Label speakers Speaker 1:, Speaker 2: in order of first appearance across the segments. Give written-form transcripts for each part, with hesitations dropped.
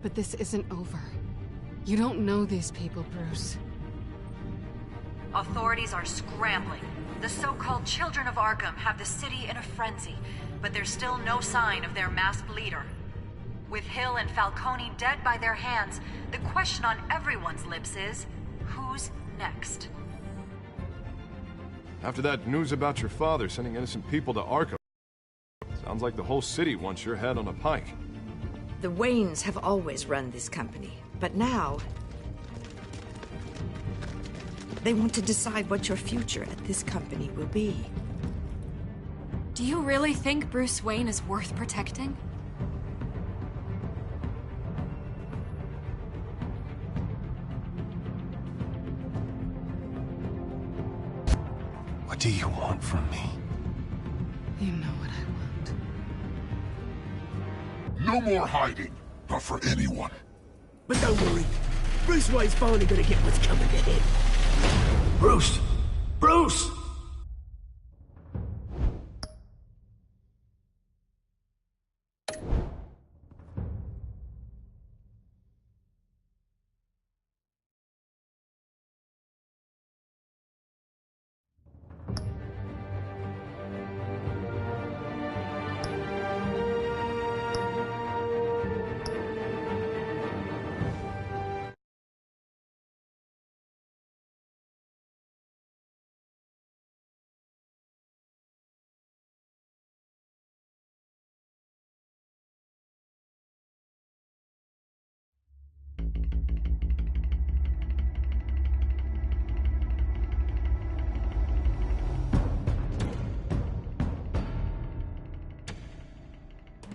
Speaker 1: but this isn't over. You don't know these people, Bruce.
Speaker 2: Authorities are scrambling. The so-called Children of Arkham have the city in a frenzy, but there's still no sign of their masked leader. With Hill and Falcone dead by their hands, the question on everyone's lips is, who's next?
Speaker 3: After that news about your father sending innocent people to Arkham, sounds like the whole city wants your head on a pike.
Speaker 4: The Waynes have always run this company, but now they want to decide what your future at this company will be.
Speaker 5: Do you really think Bruce Wayne is worth protecting?
Speaker 6: What do you want from me?
Speaker 1: You know what I want.
Speaker 7: No more hiding, not for anyone.
Speaker 8: But don't worry, Bruce Wayne's finally gonna get what's coming to him.
Speaker 6: Bruce! Bruce!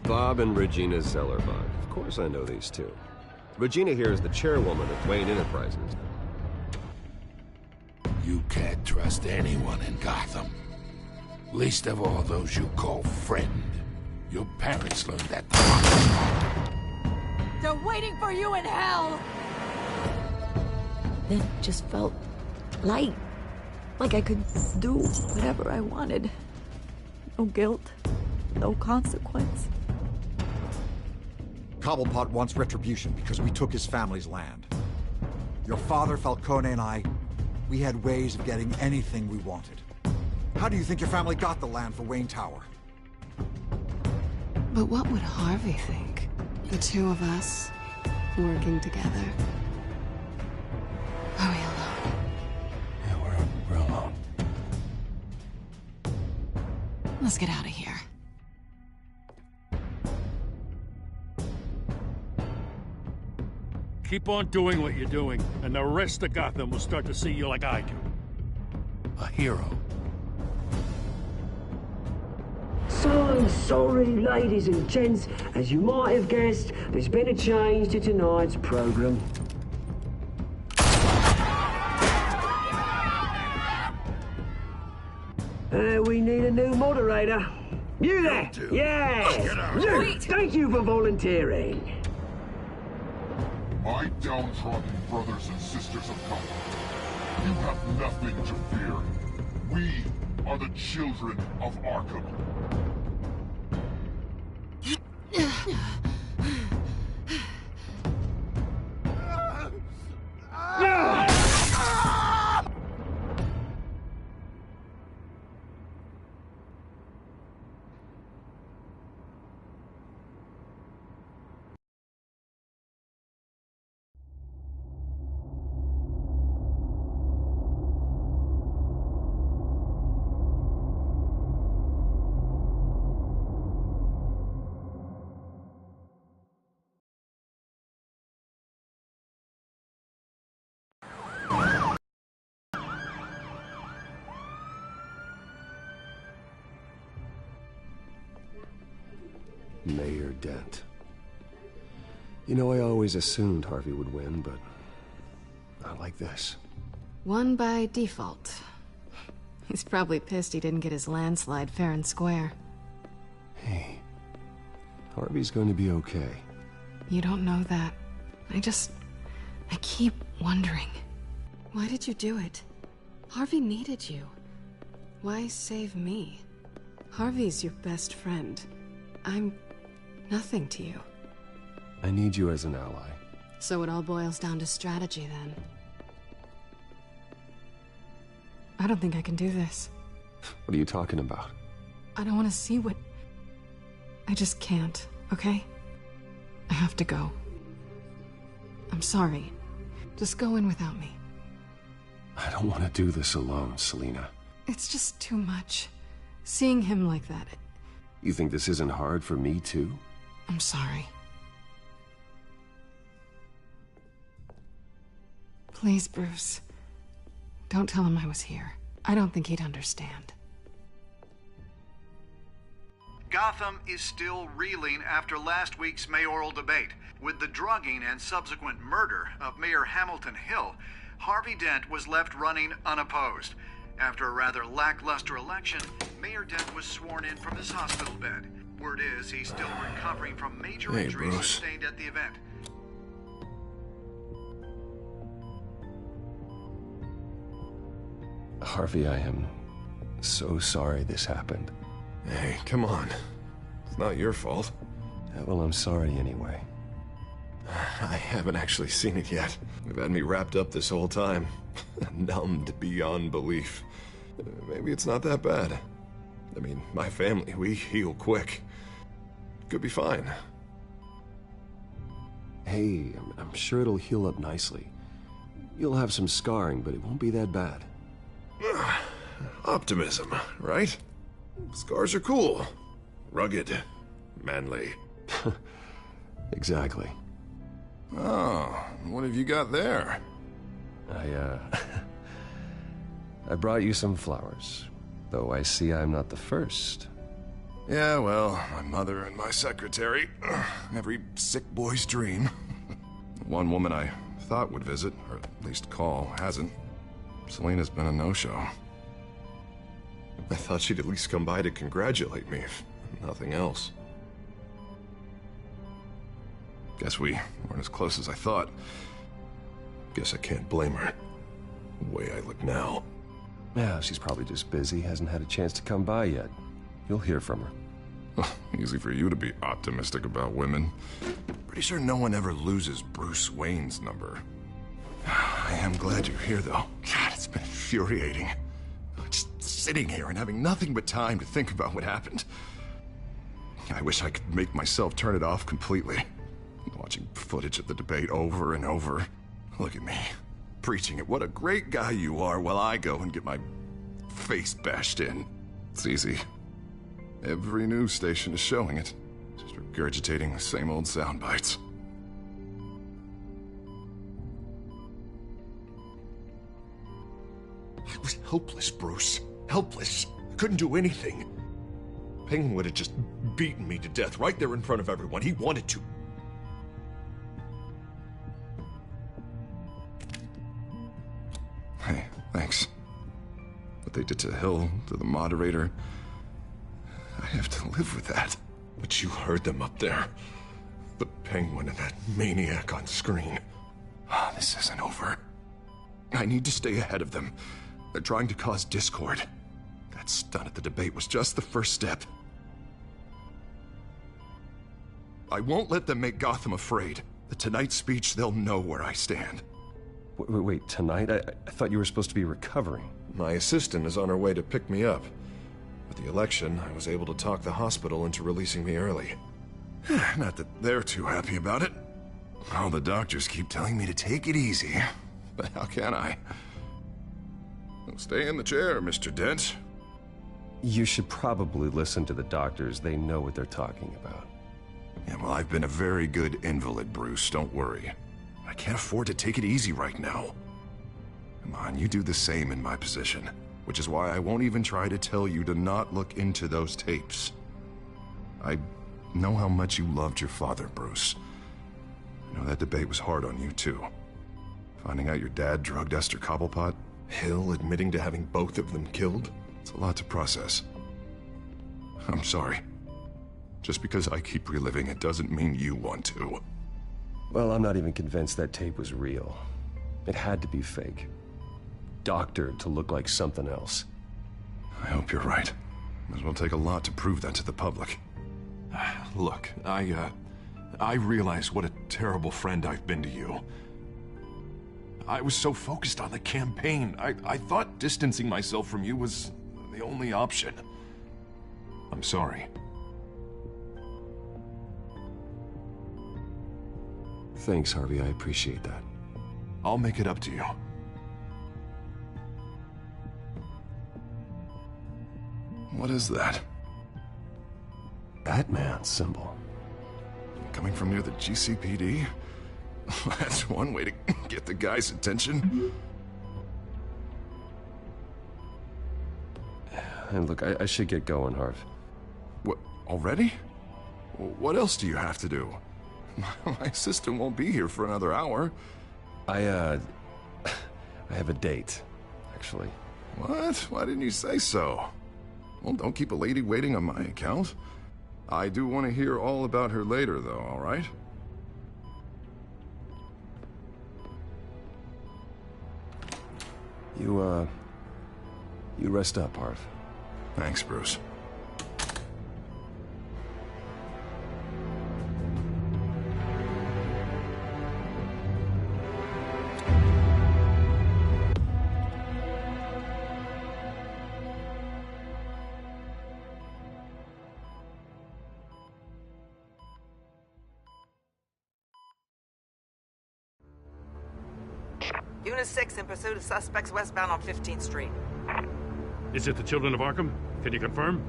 Speaker 9: Bob and Regina Zellerbach. Of course I know these two. Regina here is the chairwoman of Wayne Enterprises.
Speaker 7: You can't trust anyone in Gotham. Least of all those you call friend. Your parents learned that.
Speaker 5: They're waiting for you in hell!
Speaker 4: Then it just felt light. Like I could do whatever I wanted. No guilt, no consequence.
Speaker 10: Cobblepot wants retribution because we took his family's land. Your father, Falcone, and I, we had ways of getting anything we wanted. How do you think your family got the land for Wayne Tower?
Speaker 1: But what would Harvey think? The two of us, working together. Are we alone?
Speaker 6: Yeah, we're alone.
Speaker 1: Let's get out of here.
Speaker 11: Keep on doing what you're doing, and the rest of Gotham will start to see you like I do. A hero.
Speaker 8: So I'm sorry, ladies and gents. As you might have guessed, there's been a change to tonight's program. We need a new moderator. You there? Yeah! You! Thank you for volunteering.
Speaker 7: My downtrodden brothers and sisters of Gotham, you have nothing to fear. We are the children of Arkham.
Speaker 9: Mayor Dent. You know, I always assumed Harvey would win, but not like this.
Speaker 1: Won by default. He's probably pissed he didn't get his landslide fair and square.
Speaker 9: Hey, Harvey's going to be okay.
Speaker 1: You don't know that. I keep wondering. Why did you do it? Harvey needed you. Why save me? Harvey's your best friend. I'm nothing to you.
Speaker 9: I need you as an ally.
Speaker 1: So it all boils down to strategy, then. I don't think I can do this.
Speaker 9: What are you talking about?
Speaker 1: I don't want to see what... I just can't, okay? I have to go. I'm sorry. Just go in without me.
Speaker 9: I don't want to do this alone, Selina.
Speaker 1: It's just too much. Seeing him like that...
Speaker 9: You think this isn't hard for me, too?
Speaker 1: I'm sorry. Please, Bruce. Don't tell him I was here. I don't think he'd understand.
Speaker 12: Gotham is still reeling after last week's mayoral debate. With the drugging and subsequent murder of Mayor Hamilton Hill, Harvey Dent was left running unopposed. After a rather lackluster election, Mayor Dent was sworn in from his hospital bed. Word is he's still recovering from major injuries sustained at the event.
Speaker 9: Harvey, I am so sorry this happened.
Speaker 3: Hey, come on. It's not your fault.
Speaker 9: Yeah, well, I'm sorry anyway.
Speaker 3: I haven't actually seen it yet. They've had me wrapped up this whole time. Numbed beyond belief. Maybe it's not that bad. I mean, my family, we heal quick. Could be fine.
Speaker 9: Hey, I'm sure it'll heal up nicely. You'll have some scarring, but it won't be that bad.
Speaker 3: Optimism, right? Scars are cool. Rugged. Manly.
Speaker 9: Exactly.
Speaker 3: Oh, what have you got there?
Speaker 9: I brought you some flowers. Though I see I'm not the first.
Speaker 3: Yeah, well, my mother and my secretary. Every sick boy's dream. One woman I thought would visit, or at least call, hasn't. Selina's been a no-show. I thought she'd at least come by to congratulate me, if nothing else. Guess we weren't as close as I thought. Guess I can't blame her. The way I look now.
Speaker 9: Yeah, she's probably just busy, hasn't had a chance to come by yet. You'll hear from her.
Speaker 3: Easy for you to be optimistic about women. Pretty sure no one ever loses Bruce Wayne's number. I am glad you're here, though. God, it's been infuriating. Just sitting here and having nothing but time to think about what happened. I wish I could make myself turn it off completely. Watching footage of the debate over and over. Look at me, preaching at what a great guy you are while I go and get my face bashed in. It's easy. Every news station is showing it. Just regurgitating the same old sound bites. I was helpless, Bruce. Helpless. I couldn't do anything. Penguin would have just beaten me to death right there in front of everyone. He wanted to. Hey, thanks. What they did to Hill, to the moderator, I have to live with that. But you heard them up there. The Penguin and that maniac on screen. This isn't over. I need to stay ahead of them. They're trying to cause discord. That stunt at the debate was just the first step. I won't let them make Gotham afraid. The tonight's speech, they'll know where I stand.
Speaker 9: Wait, tonight? I thought you were supposed to be recovering.
Speaker 3: My assistant is on her way to pick me up. With the election, I was able to talk the hospital into releasing me early. Not that they're too happy about it. All the doctors keep telling me to take it easy. But how can I? Stay in the chair, Mr. Dent.
Speaker 9: You should probably listen to the doctors. They know what they're talking about.
Speaker 3: Yeah, well, I've been a very good invalid, Bruce. Don't worry. I can't afford to take it easy right now. Come on, you do the same in my position. Which is why I won't even try to tell you to not look into those tapes. I know how much you loved your father, Bruce. I know that debate was hard on you, too. Finding out your dad drugged Esther Cobblepot, Hill admitting to having both of them killed, it's a lot to process. I'm sorry. Just because I keep reliving it doesn't mean you want to.
Speaker 9: Well, I'm not even convinced that tape was real. It had to be fake. Doctored to look like something else.
Speaker 3: I hope you're right. It will take a lot to prove that to the public. Look, I I realize what a terrible friend I've been to you. I was so focused on the campaign. I thought distancing myself from you was the only option. I'm sorry.
Speaker 9: Thanks, Harvey. I appreciate that.
Speaker 3: I'll make it up to you. What is that?
Speaker 9: Batman symbol.
Speaker 3: Coming from near the GCPD? That's one way to get the guy's attention.
Speaker 9: And look, I should get going, Harv.
Speaker 3: What, already? What else do you have to do? My assistant won't be here for another hour.
Speaker 9: I have a date, actually.
Speaker 3: What? Why didn't you say so? Well, don't keep a lady waiting on my account. I do want to hear all about her later, though, all right?
Speaker 9: You rest up, Harv.
Speaker 3: Thanks, Bruce.
Speaker 13: Unit 6 in pursuit of suspects westbound on 15th Street.
Speaker 11: Is it the Children of Arkham? Can you confirm?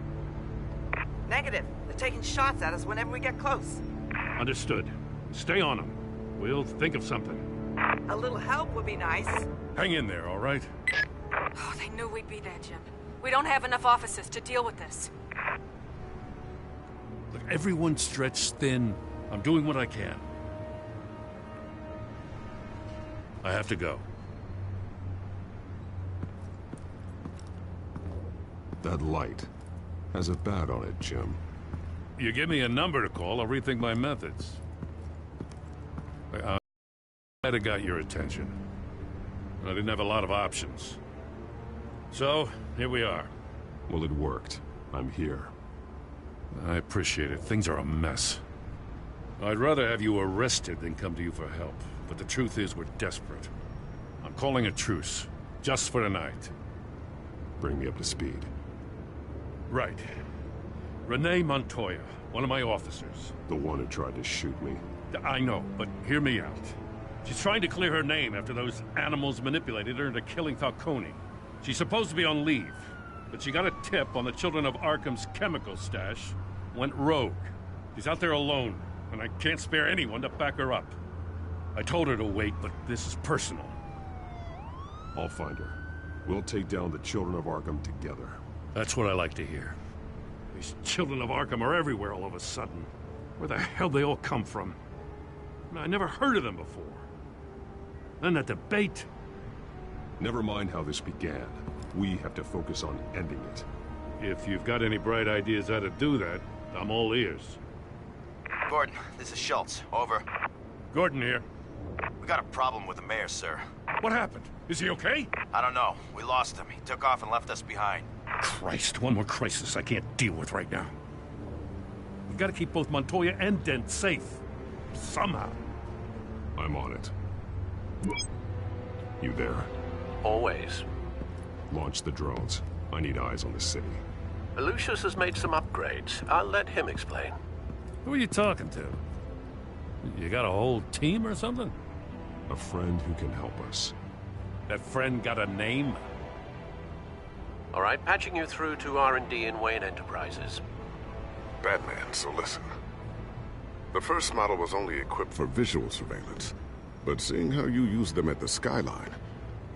Speaker 13: Negative. They're taking shots at us whenever we get close.
Speaker 11: Understood. Stay on them. We'll think of something.
Speaker 13: A little help would be nice.
Speaker 11: Hang in there, all right?
Speaker 5: Oh, they knew we'd be there, Jim. We don't have enough officers to deal with this.
Speaker 11: Look, everyone's stretched thin. I'm doing what I can. I have to go.
Speaker 3: That light has a bat on it, Jim.
Speaker 11: You give me a number to call, I'll rethink my methods. I might have got your attention. I didn't have a lot of options. So, here we are.
Speaker 3: Well, it worked. I'm here.
Speaker 11: I appreciate it. Things are a mess. I'd rather have you arrested than come to you for help. But the truth is, we're desperate. I'm calling a truce. Just for tonight.
Speaker 3: Bring me up to speed.
Speaker 11: Right. Renee Montoya, one of my officers.
Speaker 3: The one who tried to shoot me.
Speaker 11: I know, but hear me out. She's trying to clear her name after those animals manipulated her into killing Falcone. She's supposed to be on leave, but she got a tip on the Children of Arkham's chemical stash, went rogue. She's out there alone, and I can't spare anyone to back her up. I told her to wait, but this is personal.
Speaker 3: I'll find her. We'll take down the Children of Arkham together.
Speaker 11: That's what I like to hear. These Children of Arkham are everywhere all of a sudden. Where the hell they all come from? I never heard of them before. Then that debate.
Speaker 3: Never mind how this began. We have to focus on ending it.
Speaker 11: If you've got any bright ideas how to do that, I'm all ears.
Speaker 14: Gordon, this is Schultz. Over.
Speaker 11: Gordon here.
Speaker 14: We got a problem with the mayor, sir.
Speaker 11: What happened? Is he okay?
Speaker 14: I don't know. We lost him. He took off and left us behind.
Speaker 11: Christ, one more crisis I can't deal with right now. We've got to keep both Montoya and Dent safe. Somehow.
Speaker 3: I'm on it. You there?
Speaker 15: Always.
Speaker 3: Launch the drones. I need eyes on the city.
Speaker 15: Lucius has made some upgrades. I'll let him explain.
Speaker 11: Who are you talking to? You got a whole team or something?
Speaker 3: A friend who can help us.
Speaker 11: That friend got a name?
Speaker 15: All right, patching you through to R&D in Wayne Enterprises.
Speaker 16: Batman, so listen. The first model was only equipped for visual surveillance, but seeing how you use them at the skyline,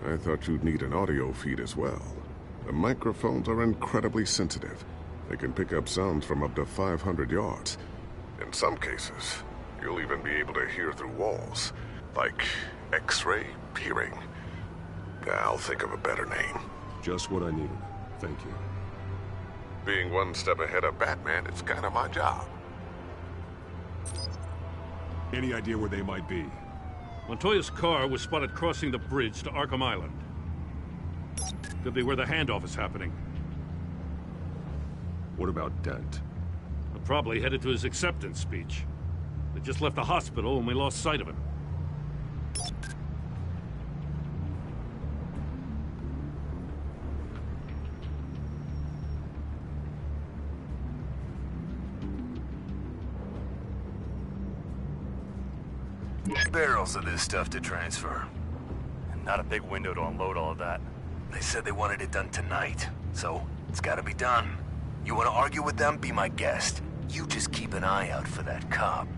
Speaker 16: I thought you'd need an audio feed as well. The microphones are incredibly sensitive. They can pick up sounds from up to 500 yards. In some cases, you'll even be able to hear through walls, like X-ray hearing. I'll think of a better name.
Speaker 3: Just what I needed. Thank you.
Speaker 16: Being one step ahead of Batman, it's kind of my job.
Speaker 3: Any idea where they might be?
Speaker 11: Montoya's car was spotted crossing the bridge to Arkham Island. Could be where the handoff is happening.
Speaker 3: What about Dent?
Speaker 11: Probably headed to his acceptance speech. They just left the hospital and we lost sight of him.
Speaker 17: Barrels of this stuff to transfer.
Speaker 18: And not a big window to unload all of that.
Speaker 17: They said they wanted it done tonight, so it's gotta be done. You wanna argue with them? Be my guest. You just keep an eye out for that cop.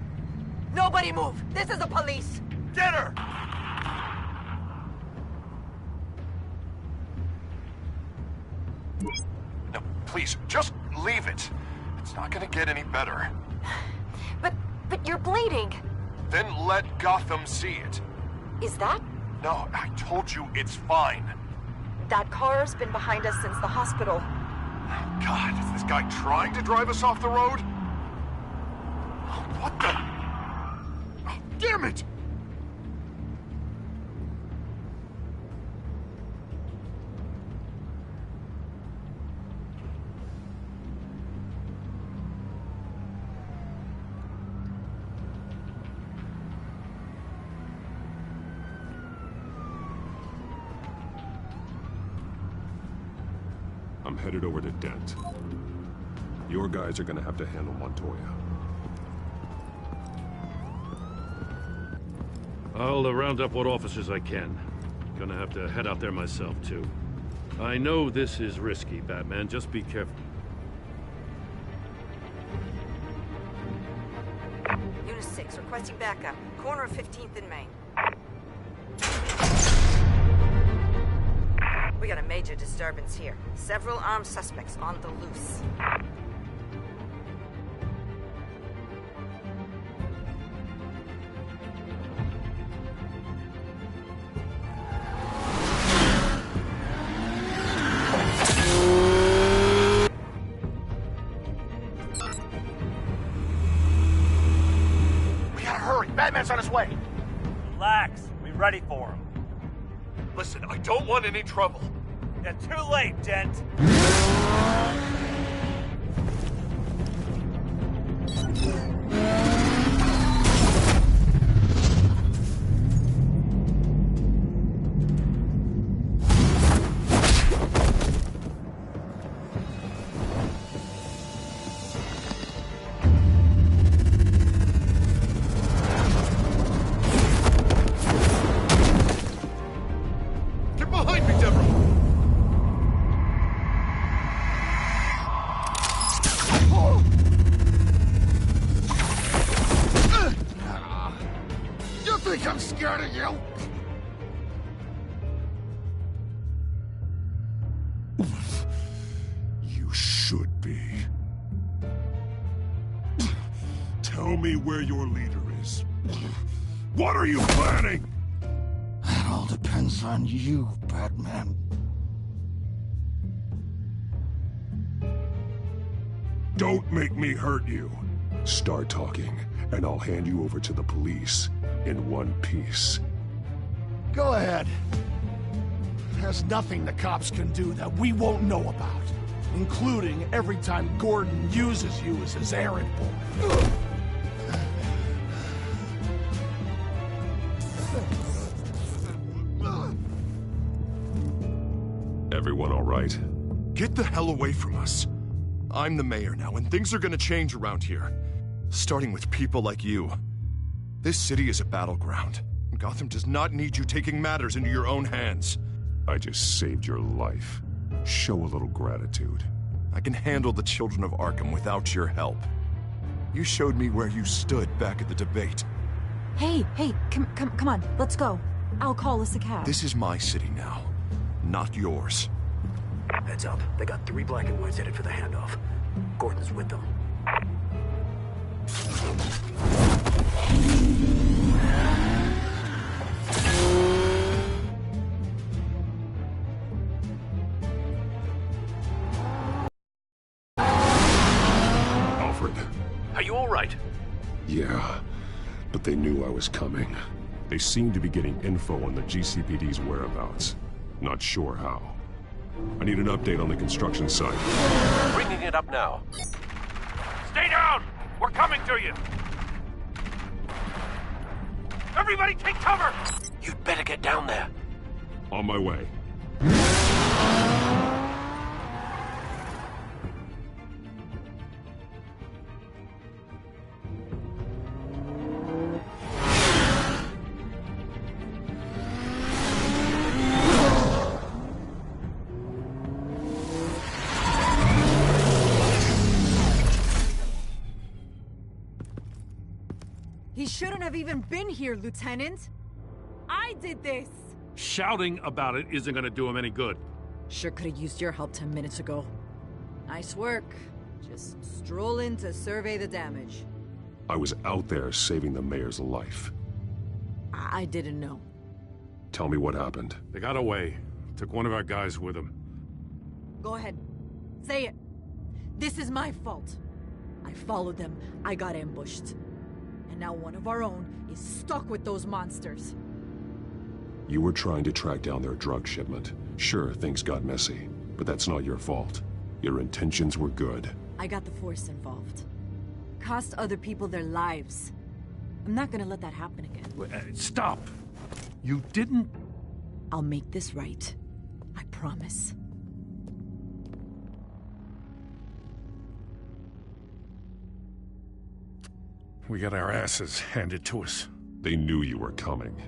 Speaker 13: Nobody move! This is the police!
Speaker 17: Get her!
Speaker 3: No, please, just leave it. It's not gonna get any better.
Speaker 5: But you're bleeding.
Speaker 3: Then let Gotham see it.
Speaker 5: Is that?
Speaker 3: No, I told you it's fine.
Speaker 5: That car's been behind us since the hospital.
Speaker 3: God, is this guy trying to drive us off the road? Oh, what the? Oh, damn it!
Speaker 9: I'm headed over to Dent. Your guys are gonna have to handle Montoya.
Speaker 11: I'll round up what officers I can. Gonna have to head out there myself, too. I know this is risky, Batman. Just be careful.
Speaker 13: Unit 6, requesting backup. Corner of 15th and Main. We got a major disturbance here. Several armed suspects on the loose.
Speaker 3: We gotta hurry. Batman's on his way.
Speaker 18: Relax. We're ready for him.
Speaker 3: Listen, I don't want any trouble.
Speaker 18: Yeah, too late, Dent.
Speaker 3: I'm scared of you. You should be. Tell me where your leader is. What are you planning?
Speaker 6: That all depends on you, Batman.
Speaker 3: Don't make me hurt you. Start talking, and I'll hand you over to the police in one piece.
Speaker 6: Go ahead. There's nothing the cops can do that we won't know about, including every time Gordon uses you as his errand boy.
Speaker 3: Everyone all right? Get the hell away from us. I'm the mayor now, and things are gonna change around here. Starting with people like you. This city is a battleground. Gotham does not need you taking matters into your own hands. I just saved your life. Show a little gratitude. I can handle the children of Arkham without your help. You showed me where you stood back at the debate.
Speaker 4: Hey, come on, let's go. I'll call us a cab.
Speaker 3: This is my city now, not yours.
Speaker 8: Heads up. They got 3 black and whites headed for the handoff. Gordon's with them.
Speaker 3: Alfred.
Speaker 15: Are you all right?
Speaker 3: Yeah, but they knew I was coming. They seem to be getting info on the GCPD's whereabouts. Not sure how. I need an update on the construction site.
Speaker 15: Bringing it up now.
Speaker 11: Stay down! We're coming to you! Everybody take cover!
Speaker 15: You'd better get down there.
Speaker 9: On my way.
Speaker 19: He shouldn't have even been here, Lieutenant. I did this.
Speaker 11: Shouting about it isn't gonna do him any good.
Speaker 19: Sure could have used your help 10 minutes ago. Nice work. Just stroll in to survey the damage.
Speaker 9: I was out there saving the mayor's life.
Speaker 19: I didn't know.
Speaker 9: Tell me what happened.
Speaker 11: They got away. Took one of our guys with them.
Speaker 19: Go ahead. Say it. This is my fault. I followed them. I got ambushed. And now one of our own is stuck with those monsters.
Speaker 9: You were trying to track down their drug shipment. Sure, things got messy, but that's not your fault. Your intentions were good.
Speaker 19: I got the Force involved. Cost other people their lives. I'm not gonna let that happen again.
Speaker 11: Stop! You didn't...
Speaker 19: I'll make this right. I promise.
Speaker 11: We got our asses handed to us.
Speaker 9: They knew you were coming.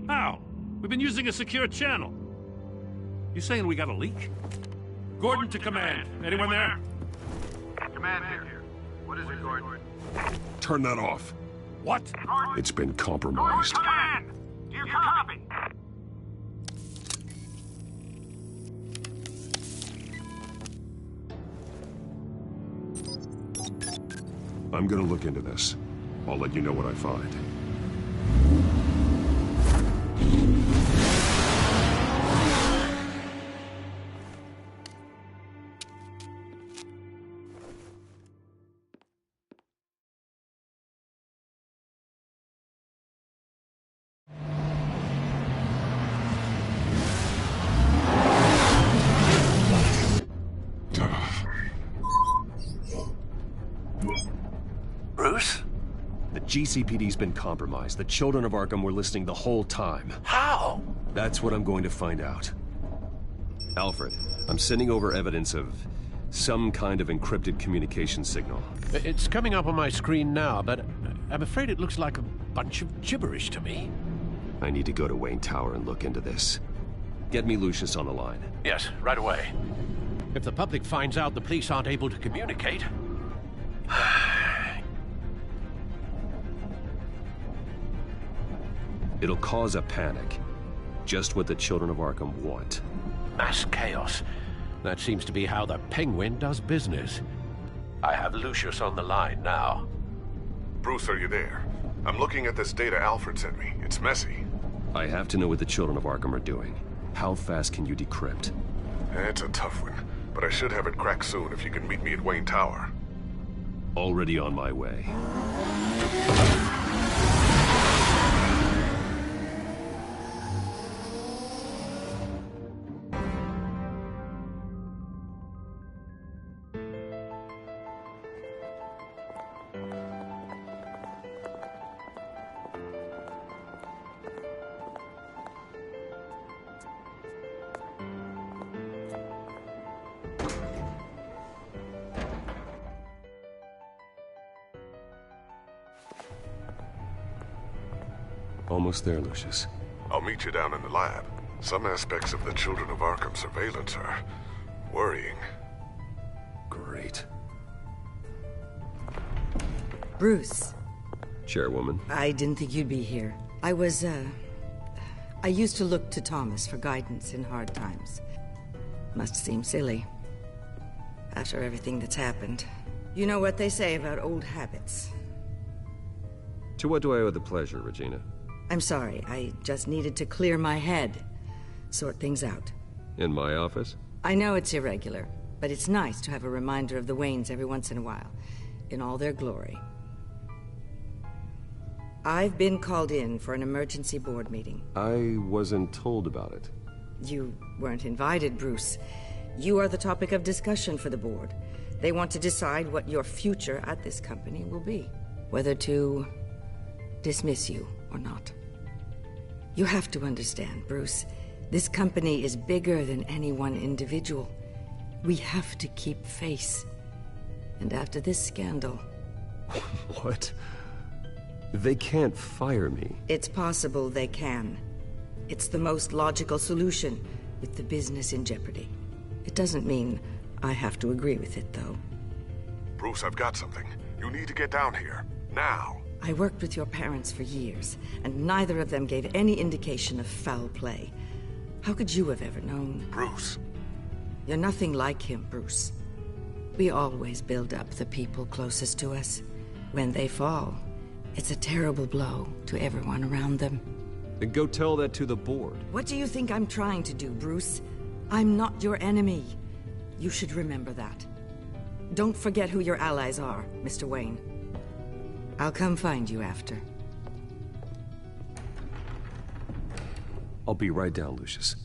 Speaker 11: How? We've been using a secure channel. You saying we got a leak? Gordon to command. Anyone there?
Speaker 12: Command here. What is it, Gordon?
Speaker 9: Turn that off.
Speaker 11: What?
Speaker 9: It's been compromised.
Speaker 18: Command! Do you copy?
Speaker 9: I'm gonna look into this. I'll let you know what I find.
Speaker 15: Bruce?
Speaker 9: The GCPD's been compromised. The children of Arkham were listening the whole time.
Speaker 15: How?
Speaker 9: That's what I'm going to find out. Alfred, I'm sending over evidence of some kind of encrypted communication signal.
Speaker 15: It's coming up on my screen now, but I'm afraid it looks like a bunch of gibberish to me.
Speaker 9: I need to go to Wayne Tower and look into this. Get me Lucius on the line.
Speaker 15: Yes, right away. If the public finds out the police aren't able to communicate...
Speaker 9: It'll cause a panic. Just what the children of Arkham want.
Speaker 15: Mass chaos. That seems to be how the Penguin does business. I have Lucius on the line now.
Speaker 16: Bruce, are you there? I'm looking at this data Alfred sent me. It's messy.
Speaker 9: I have to know what the children of Arkham are doing. How fast can you decrypt?
Speaker 16: It's a tough one, but I should have it cracked soon if you can meet me at Wayne Tower.
Speaker 9: Already on my way. Almost there, Lucius.
Speaker 16: I'll meet you down in the lab. Some aspects of the Children of Arkham surveillance are worrying.
Speaker 9: Great.
Speaker 20: Bruce.
Speaker 9: Chairwoman.
Speaker 20: I didn't think you'd be here. I used to look to Thomas for guidance in hard times. Must seem silly. After everything that's happened. You know what they say about old habits.
Speaker 9: To what do I owe the pleasure, Regina?
Speaker 20: I'm sorry, I just needed to clear my head. Sort things out.
Speaker 9: In my office?
Speaker 20: I know it's irregular, but it's nice to have a reminder of the Waynes every once in a while. In all their glory. I've been called in for an emergency board meeting.
Speaker 9: I wasn't told about it.
Speaker 20: You weren't invited, Bruce. You are the topic of discussion for the board. They want to decide what your future at this company will be. Whether to dismiss you or not. You have to understand, Bruce. This company is bigger than any one individual. We have to keep face. And after this scandal...
Speaker 9: What? They can't fire me.
Speaker 20: It's possible they can. It's the most logical solution, with the business in jeopardy. It doesn't mean I have to agree with it, though.
Speaker 16: Bruce, I've got something. You need to get down here. Now.
Speaker 20: I worked with your parents for years, and neither of them gave any indication of foul play. How could you have ever known?
Speaker 16: Bruce.
Speaker 20: You're nothing like him, Bruce. We always build up the people closest to us. When they fall, it's a terrible blow to everyone around them.
Speaker 9: Then go tell that to the board.
Speaker 20: What do you think I'm trying to do, Bruce? I'm not your enemy. You should remember that. Don't forget who your allies are, Mr. Wayne. I'll come find you after.
Speaker 9: I'll be right down, Lucius.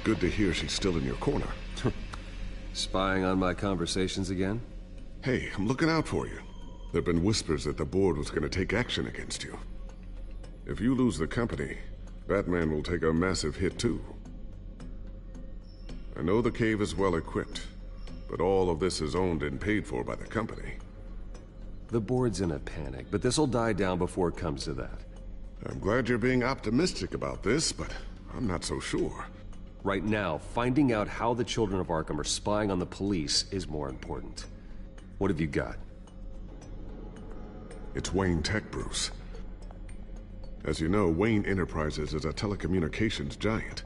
Speaker 16: Good to hear she's still in your corner.
Speaker 9: Spying on my conversations again?
Speaker 16: Hey, I'm looking out for you. There've been whispers that the board was going to take action against you. If you lose the company, Batman will take a massive hit too. I know the cave is well equipped, but all of this is owned and paid for by the company.
Speaker 9: The board's in a panic, but this'll die down before it comes to that.
Speaker 16: I'm glad you're being optimistic about this, but I'm not so sure.
Speaker 9: Right now, finding out how the children of Arkham are spying on the police is more important. What have you got?
Speaker 16: It's Wayne Tech, Bruce. As you know, Wayne Enterprises is a telecommunications giant.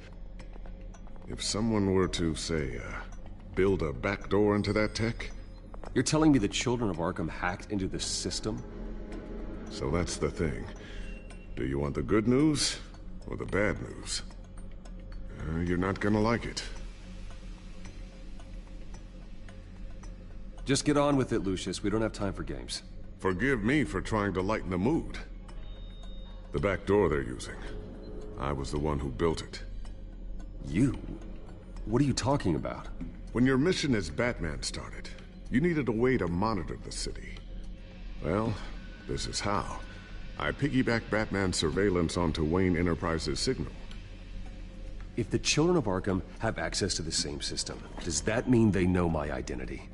Speaker 16: If someone were to, say, build a backdoor into that tech...
Speaker 9: You're telling me the children of Arkham hacked into the system?
Speaker 16: So that's the thing. Do you want the good news or the bad news? You're not gonna like it.
Speaker 9: Just get on with it, Lucius. We don't have time for games.
Speaker 16: Forgive me for trying to lighten the mood. The back door they're using. I was the one who built it.
Speaker 9: You? What are you talking about?
Speaker 16: When your mission as Batman started, you needed a way to monitor the city. Well, this is how. I piggybacked Batman's surveillance onto Wayne Enterprises' signal.
Speaker 9: If the children of Arkham have access to the same system, does that mean they know my identity?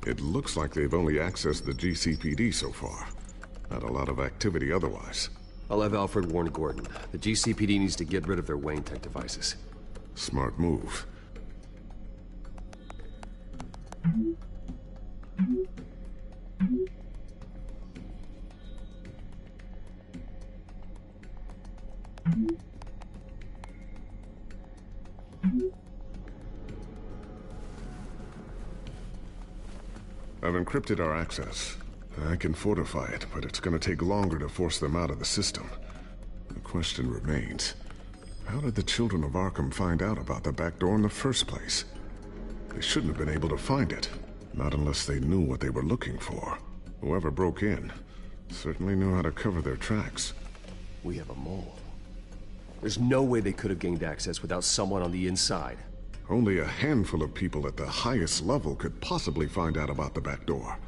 Speaker 16: It looks like they've only accessed the GCPD so far. Not a lot of activity otherwise.
Speaker 9: I'll have Alfred warn Gordon. The GCPD needs to get rid of their Wayne Tech devices.
Speaker 16: Smart move. I've encrypted our access. I can fortify it, but it's gonna take longer to force them out of the system. The question remains, how did the children of Arkham find out about the back door in the first place? They shouldn't have been able to find it, not unless they knew what they were looking for. Whoever broke in certainly knew how to cover their tracks.
Speaker 9: We have a mole. There's no way they could have gained access without someone on the inside.
Speaker 16: Only a handful of people at the highest level could possibly find out about the back door.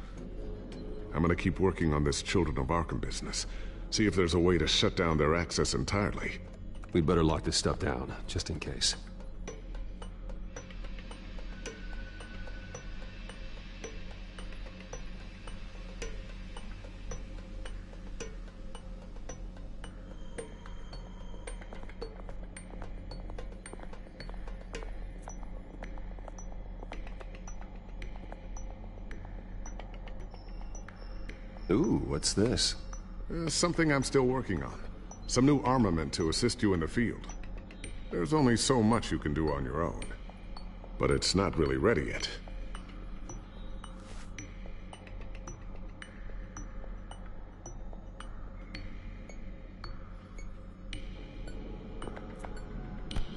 Speaker 16: I'm gonna keep working on this Children of Arkham business. See if there's a way to shut down their access entirely.
Speaker 9: We'd better lock this stuff down, just in case. Ooh, what's this?
Speaker 16: Something I'm still working on. Some new armament to assist you in the field. There's only so much you can do on your own. But it's not really ready yet.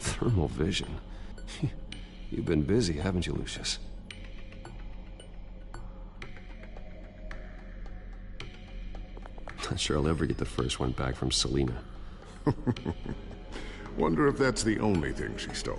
Speaker 9: Thermal vision. You've been busy, haven't you, Lucius? Not sure I'll ever get the first one back from Selena.
Speaker 16: Wonder if that's the only thing she stole.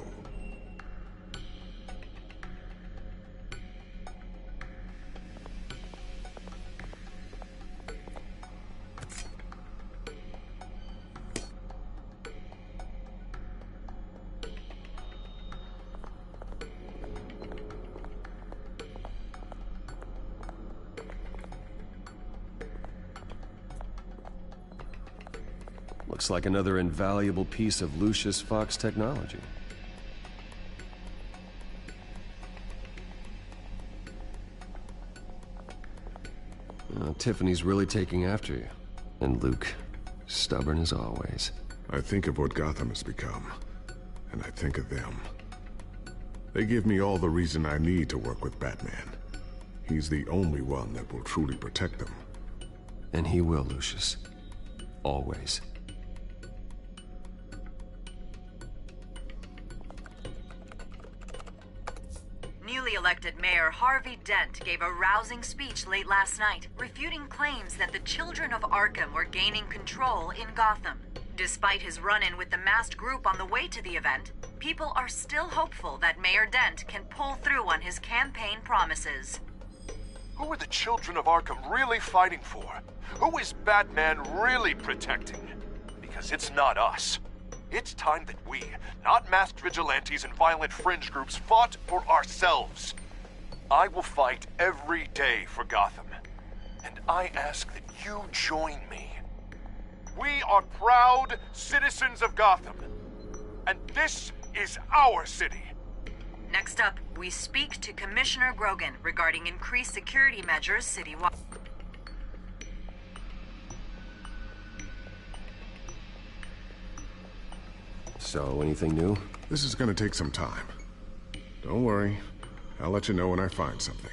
Speaker 9: Looks like another invaluable piece of Lucius Fox technology. Tiffany's really taking after you. And Luke, stubborn as always.
Speaker 16: I think of what Gotham has become, and I think of them. They give me all the reason I need to work with Batman. He's the only one that will truly protect them.
Speaker 9: And he will, Lucius. Always.
Speaker 2: Newly elected Mayor Harvey Dent gave a rousing speech late last night, refuting claims that the children of Arkham were gaining control in Gotham. Despite his run-in with the masked group on the way to the event, people are still hopeful that Mayor Dent can pull through on his campaign promises.
Speaker 21: Who are the children of Arkham really fighting for? Who is Batman really protecting? Because it's not us. It's time that we, not masked vigilantes and violent fringe groups, fought for ourselves. I will fight every day for Gotham. And I ask that you join me. We are proud citizens of Gotham. And this is our city.
Speaker 2: Next up, we speak to Commissioner Grogan regarding increased security measures citywide.
Speaker 9: So, anything new?
Speaker 16: This is gonna take some time. Don't worry. I'll let you know when I find something.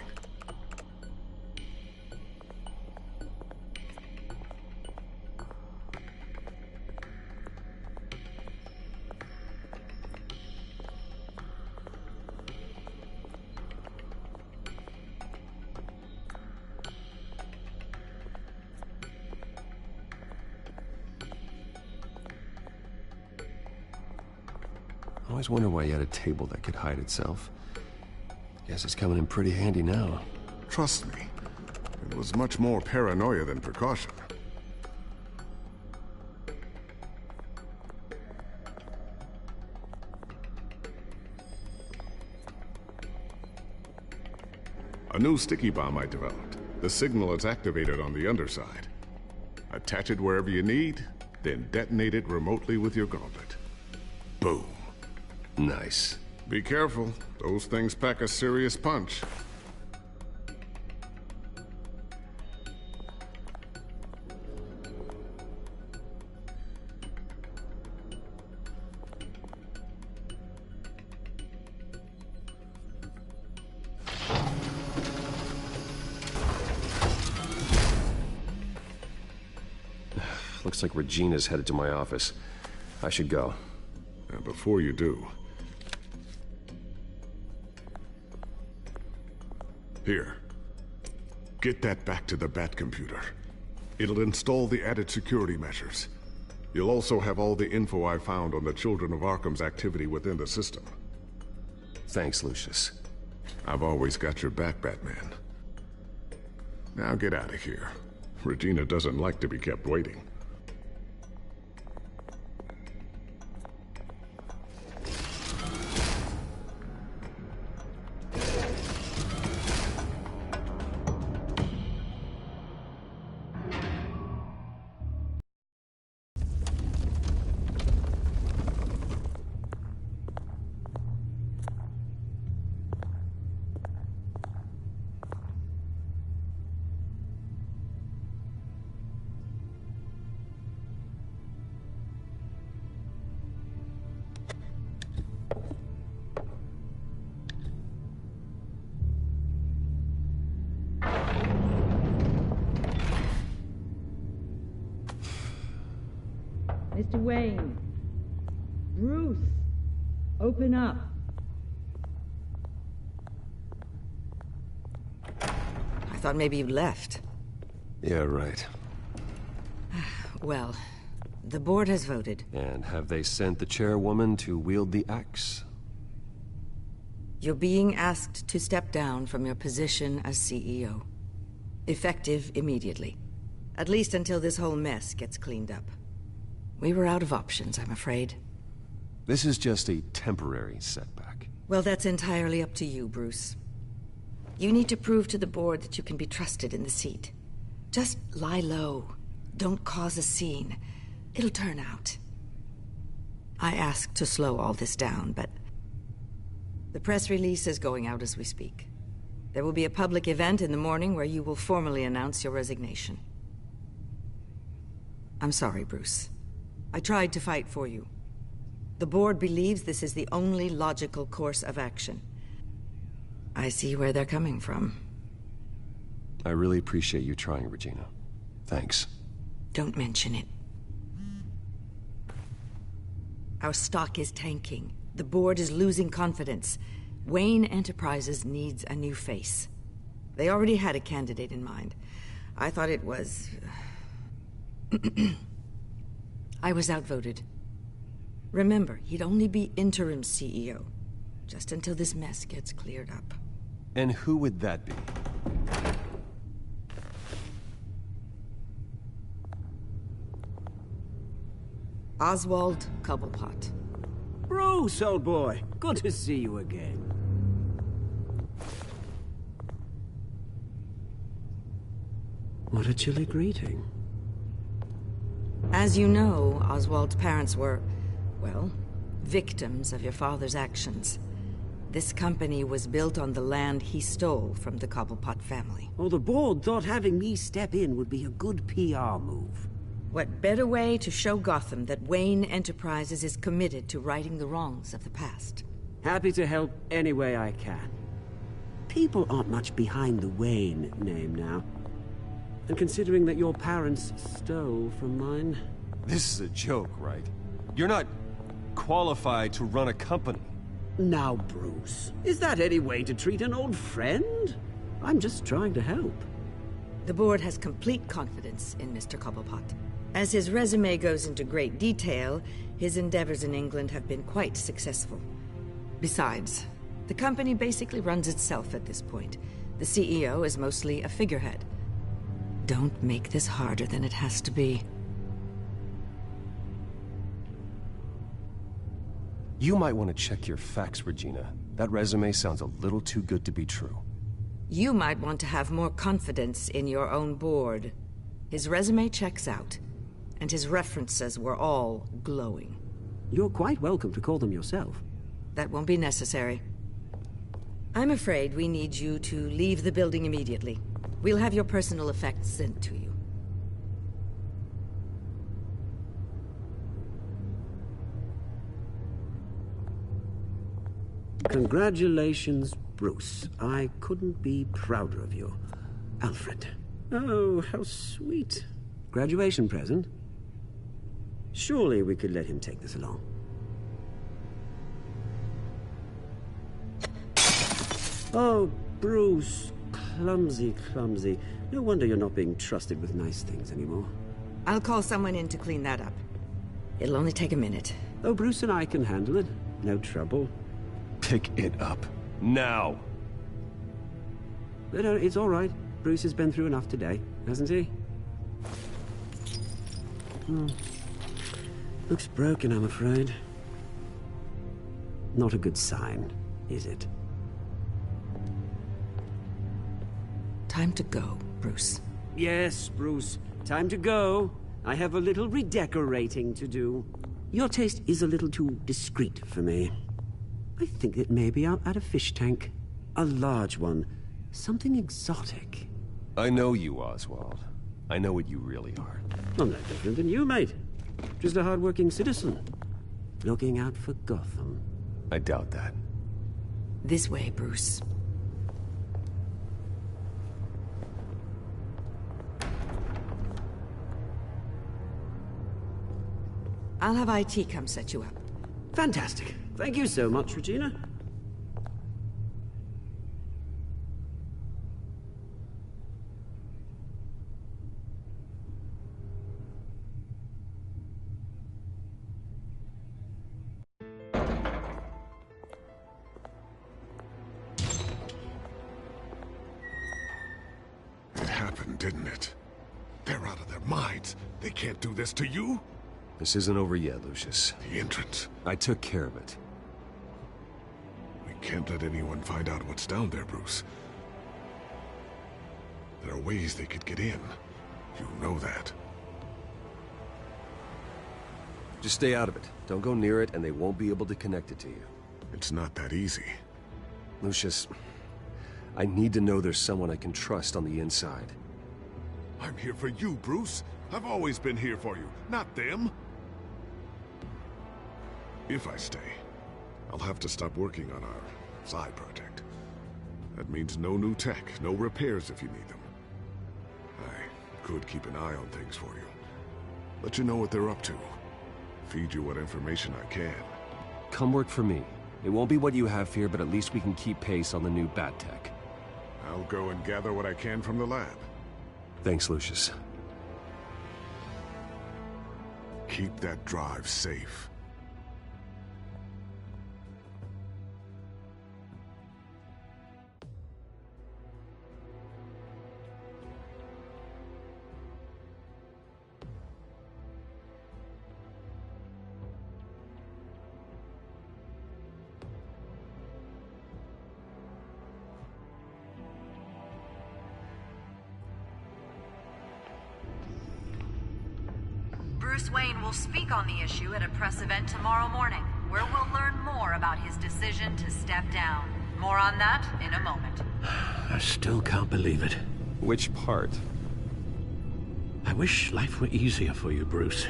Speaker 9: I always wonder why you had a table that could hide itself. Guess it's coming in pretty handy now.
Speaker 16: Trust me, it was much more paranoia than precaution. A new sticky bomb I developed. The signal is activated on the underside. Attach it wherever you need, then detonate it remotely with your gauntlet. Boom.
Speaker 9: Nice.
Speaker 16: Be careful. Those things pack a serious punch.
Speaker 9: Looks like Regina's headed to my office. I should go.
Speaker 16: Before you do... Here. Get that back to the Bat computer. It'll install the added security measures. You'll also have all the info I found on the Children of Arkham's activity within the system.
Speaker 9: Thanks, Lucius.
Speaker 16: I've always got your back, Batman. Now get out of here. Regina doesn't like to be kept waiting.
Speaker 4: Mr. Wayne. Bruce, open up.
Speaker 20: I thought maybe you left.
Speaker 9: Yeah, right.
Speaker 20: Well, the board has voted.
Speaker 9: And have they sent the chairwoman to wield the axe?
Speaker 20: You're being asked to step down from your position as CEO. Effective immediately. At least until this whole mess gets cleaned up. We were out of options, I'm afraid.
Speaker 9: This is just a temporary setback.
Speaker 20: Well, that's entirely up to you, Bruce. You need to prove to the board that you can be trusted in the seat. Just lie low. Don't cause a scene. It'll turn out. I asked to slow all this down, but the press release is going out as we speak. There will be a public event in the morning where you will formally announce your resignation. I'm sorry, Bruce. I tried to fight for you. The board believes this is the only logical course of action. I see where they're coming from.
Speaker 9: I really appreciate you trying, Regina. Thanks.
Speaker 20: Don't mention it. Our stock is tanking. The board is losing confidence. Wayne Enterprises needs a new face. They already had a candidate in mind. I thought it was... I was outvoted. Remember, he'd only be interim CEO, just until this mess gets cleared up.
Speaker 9: And who would that be?
Speaker 20: Oswald Cobblepot.
Speaker 10: Bruce, old boy. Good to see you again. What a chilly greeting.
Speaker 20: As you know, Oswald's parents were, well, victims of your father's actions. This company was built on the land he stole from the Cobblepot family.
Speaker 10: Oh, the board thought having me step in would be a good PR move.
Speaker 20: What better way to show Gotham that Wayne Enterprises is committed to righting the wrongs of the past?
Speaker 10: Happy to help any way I can. People aren't much behind the Wayne name now. And considering that your parents stole from mine...
Speaker 9: This is a joke, right? You're not qualified to run a company.
Speaker 10: Now, Bruce, is that any way to treat an old friend? I'm just trying to help.
Speaker 20: The board has complete confidence in Mr. Cobblepot. As his resume goes into great detail, his endeavors in England have been quite successful. Besides, the company basically runs itself at this point. The CEO is mostly a figurehead. Don't make this harder than it has to be.
Speaker 9: You might want to check your facts, Regina. That resume sounds a little too good to be true.
Speaker 20: You might want to have more confidence in your own board. His resume checks out, and his references were all glowing.
Speaker 10: You're quite welcome to call them yourself.
Speaker 20: That won't be necessary. I'm afraid we need you to leave the building immediately. We'll have your personal effects sent to you.
Speaker 10: Congratulations, Bruce. I couldn't be prouder of you. Alfred. Oh, how sweet. Graduation present? Surely we could let him take this along. Oh, Bruce. Clumsy, clumsy. No wonder you're not being trusted with nice things anymore.
Speaker 20: I'll call someone in to clean that up. It'll only take a minute.
Speaker 10: Oh, Bruce and I can handle it. No trouble.
Speaker 9: Pick it up. Now!
Speaker 10: But, it's all right. Bruce has been through enough today, hasn't he? Looks broken, I'm afraid. Not a good sign, is it?
Speaker 20: Time to go, Bruce.
Speaker 10: Yes, Bruce. Time to go. I have a little redecorating to do. Your taste is a little too discreet for me. I think that maybe I'll add a fish tank. A large one. Something exotic.
Speaker 9: I know you, Oswald. I know what you really are.
Speaker 10: I'm no different than you, mate. Just a hard-working citizen. Looking out for Gotham.
Speaker 9: I doubt that.
Speaker 20: This way, Bruce. I'll have IT come set you up.
Speaker 10: Fantastic. Thank you so much, Regina.
Speaker 16: It happened, didn't it? They're out of their minds. They can't do this to you?
Speaker 9: This isn't over yet, Lucius.
Speaker 16: The entrance.
Speaker 9: I took care of it.
Speaker 16: We can't let anyone find out what's down there, Bruce. There are ways they could get in. You know that.
Speaker 9: Just stay out of it. Don't go near it, and they won't be able to connect it to you.
Speaker 16: It's not that easy.
Speaker 9: Lucius, I need to know there's someone I can trust on the inside.
Speaker 16: I'm here for you, Bruce. I've always been here for you, not them. If I stay, I'll have to stop working on our side project. That means no new tech, no repairs if you need them. I could keep an eye on things for you. Let you know what they're up to. Feed you what information I can.
Speaker 9: Come work for me. It won't be what you have here, but at least we can keep pace on the new bat tech.
Speaker 16: I'll go and gather what I can from the lab.
Speaker 9: Thanks, Lucius.
Speaker 16: Keep that drive safe.
Speaker 2: Bruce Wayne will speak on the issue at a press event tomorrow morning, where we'll learn more about his decision to step down. More on that in a moment.
Speaker 15: I still can't believe it.
Speaker 9: Which part?
Speaker 15: I wish life were easier for you, Bruce.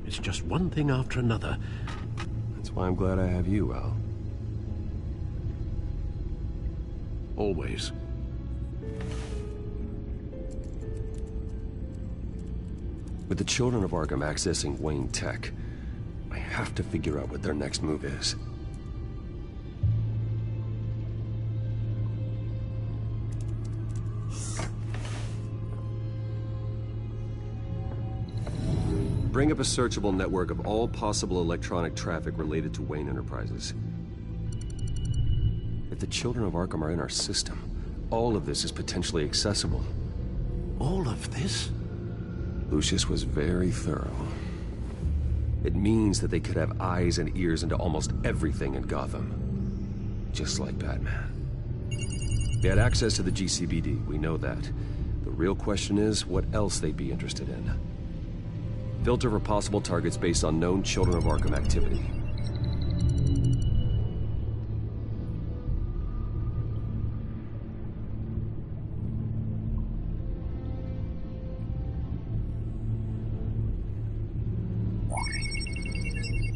Speaker 15: It's just one thing after another.
Speaker 9: That's why I'm glad I have you, Al.
Speaker 15: Always.
Speaker 9: With the children of Arkham accessing Wayne Tech, I have to figure out what their next move is. Bring up a searchable network of all possible electronic traffic related to Wayne Enterprises. If the children of Arkham are in our system, all of this is potentially accessible.
Speaker 15: All of this?
Speaker 9: Lucius was very thorough. It means that they could have eyes and ears into almost everything in Gotham. Just like Batman. They had access to the GCPD, we know that. The real question is, what else they'd be interested in. Filter for possible targets based on known Children of Arkham activity.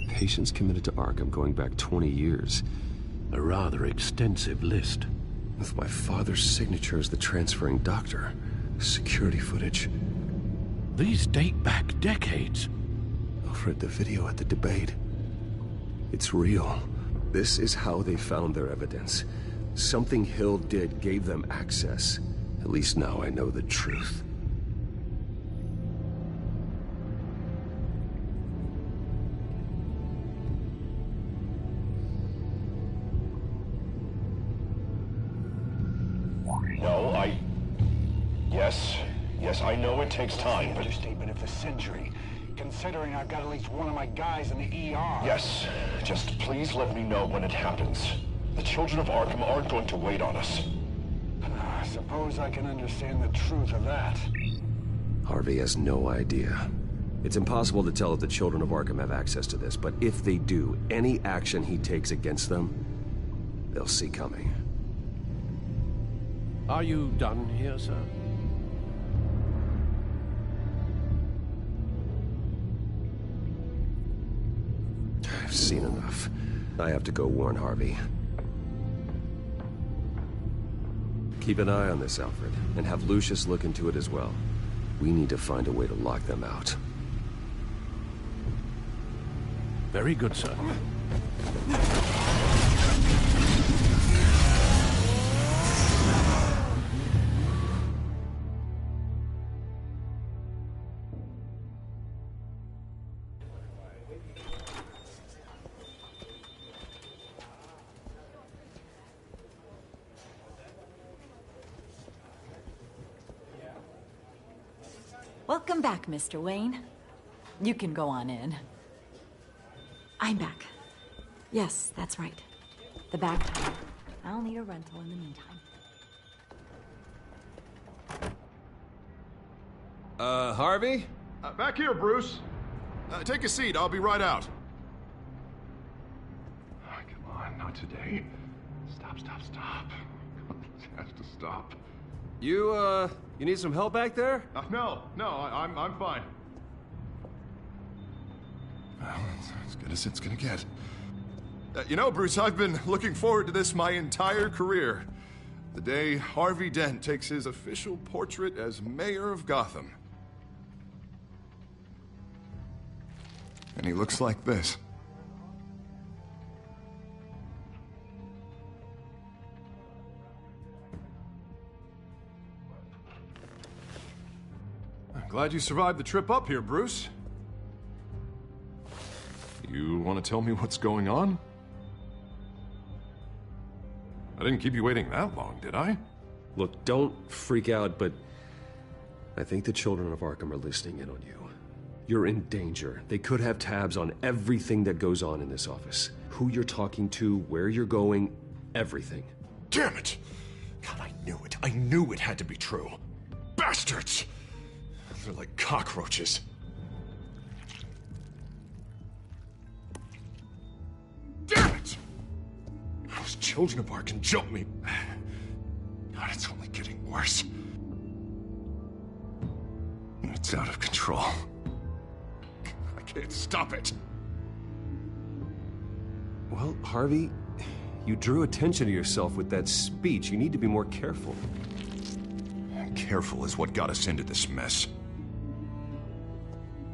Speaker 9: Patients committed to Arkham going back 20 years.
Speaker 15: A rather extensive list.
Speaker 9: With my father's signature as the transferring doctor. Security footage.
Speaker 15: These date back decades.
Speaker 9: I've read the video at the debate. It's real. This is how they found their evidence. Something Hill did gave them access. At least now I know the truth.
Speaker 6: Yes, I know it takes time, but... Understatement of the century, considering I've got at least one of my guys in the ER.
Speaker 7: Yes, just please let me know when it happens. The children of Arkham aren't going to wait on us.
Speaker 6: I suppose I can understand the truth of that.
Speaker 9: Harvey has no idea. It's impossible to tell if the children of Arkham have access to this, but if they do, any action he takes against them, they'll see coming.
Speaker 15: Are you done here, sir?
Speaker 9: I've seen enough. I have to go warn Harvey. Keep an eye on this, Alfred, and have Lucius look into it as well. We need to find a way to lock them out.
Speaker 11: Very good, sir.
Speaker 4: Welcome back, Mr. Wayne. You can go on in. I'm back. Yes, that's right. The back door. I'll need a rental in the meantime.
Speaker 3: Harvey? Back here, Bruce. Take a seat. I'll be right out. Oh, come on, not today. Stop. It has to stop.
Speaker 9: You need some help back there?
Speaker 3: No, I'm fine. Well, it's as good as it's gonna get. You know, Bruce, I've been looking forward to this my entire career. The day Harvey Dent takes his official portrait as mayor of Gotham. And he looks like this. I'm glad you survived the trip up here, Bruce. You want to tell me what's going on? I didn't keep you waiting that long, did I?
Speaker 9: Look, don't freak out, but I think the children of Arkham are listening in on you. You're in danger. They could have tabs on everything that goes on in this office. Who you're talking to, where you're going, everything.
Speaker 3: Damn it! God, I knew it. I knew it had to be true. Bastards! They're like cockroaches. Damn it! Those children of Arkham jumped me. God, it's only getting worse. It's out of control. I can't stop it.
Speaker 9: Well, Harvey, you drew attention to yourself with that speech. You need to be more careful.
Speaker 3: Careful is what got us into this mess.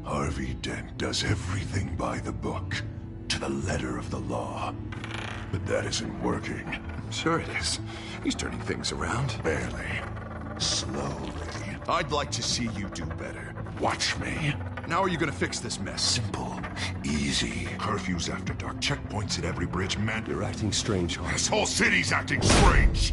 Speaker 3: Harvey Dent does everything by the book, to the letter of the law. But that isn't working. Sure it is. He's turning things around. Barely. Slowly. I'd like to see you do better. Watch me. Now are you gonna fix this mess? Simple. Easy. Curfews after dark. Checkpoints at every bridge. Man,
Speaker 9: you're acting strange, Harvey.
Speaker 3: This whole city's acting strange.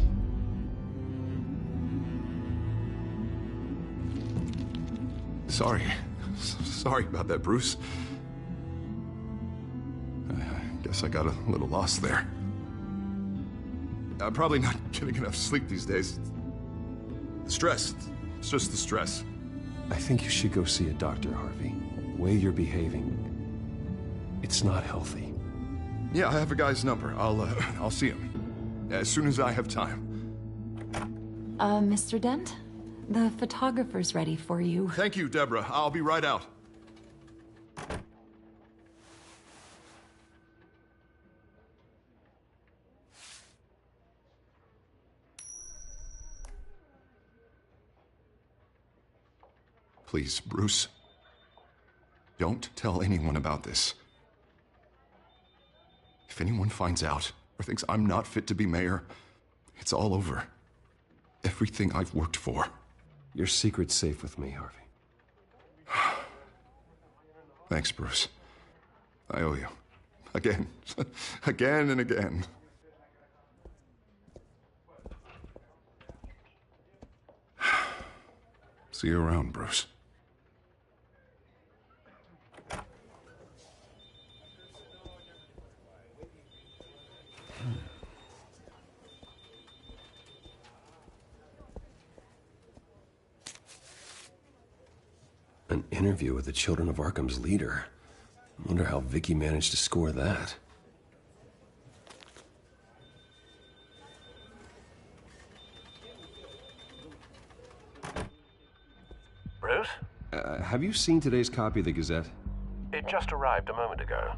Speaker 3: Sorry about that, Bruce. I guess I got a little lost there. I'm probably not getting enough sleep these days. The stress. It's just the stress.
Speaker 9: I think you should go see a doctor, Harvey. The way you're behaving, it's not healthy.
Speaker 3: Yeah, I have a guy's number. I'll see him as soon as I have time.
Speaker 4: Mr. Dent? The photographer's ready for you.
Speaker 3: Thank you, Deborah. I'll be right out. Please, Bruce. Don't tell anyone about this. If anyone finds out or thinks I'm not fit to be mayor, it's all over. Everything I've worked for.
Speaker 9: Your secret's safe with me, Harvey.
Speaker 3: Thanks, Bruce. I owe you. Again. Again and again. See you around, Bruce.
Speaker 9: An interview with the Children of Arkham's leader. I wonder how Vicky managed to score that.
Speaker 15: Bruce?
Speaker 9: Have you seen today's copy of the Gazette?
Speaker 15: It just arrived a moment ago.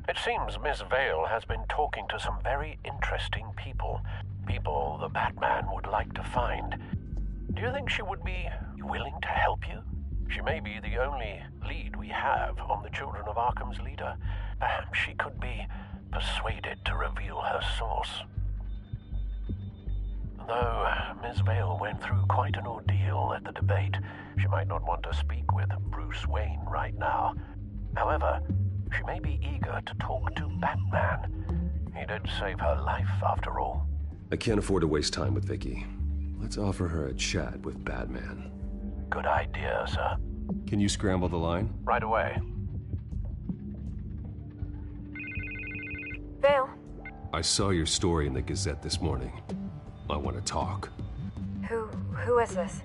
Speaker 15: It seems Miss Vale has been talking to some very interesting people. People the Batman would like to find. Do you think she would be willing to help you? She may be the only lead we have on the Children of Arkham's leader. Perhaps she could be persuaded to reveal her source. Though Ms. Vale went through quite an ordeal at the debate, she might not want to speak with Bruce Wayne right now. However, she may be eager to talk to Batman. He did save her life, after all.
Speaker 9: I can't afford to waste time with Vicky. Let's offer her a chat with Batman.
Speaker 15: Good idea, sir.
Speaker 9: Can you scramble the line?
Speaker 15: Right away.
Speaker 5: Vale.
Speaker 9: I saw your story in the Gazette this morning. I want to talk.
Speaker 5: Who is this?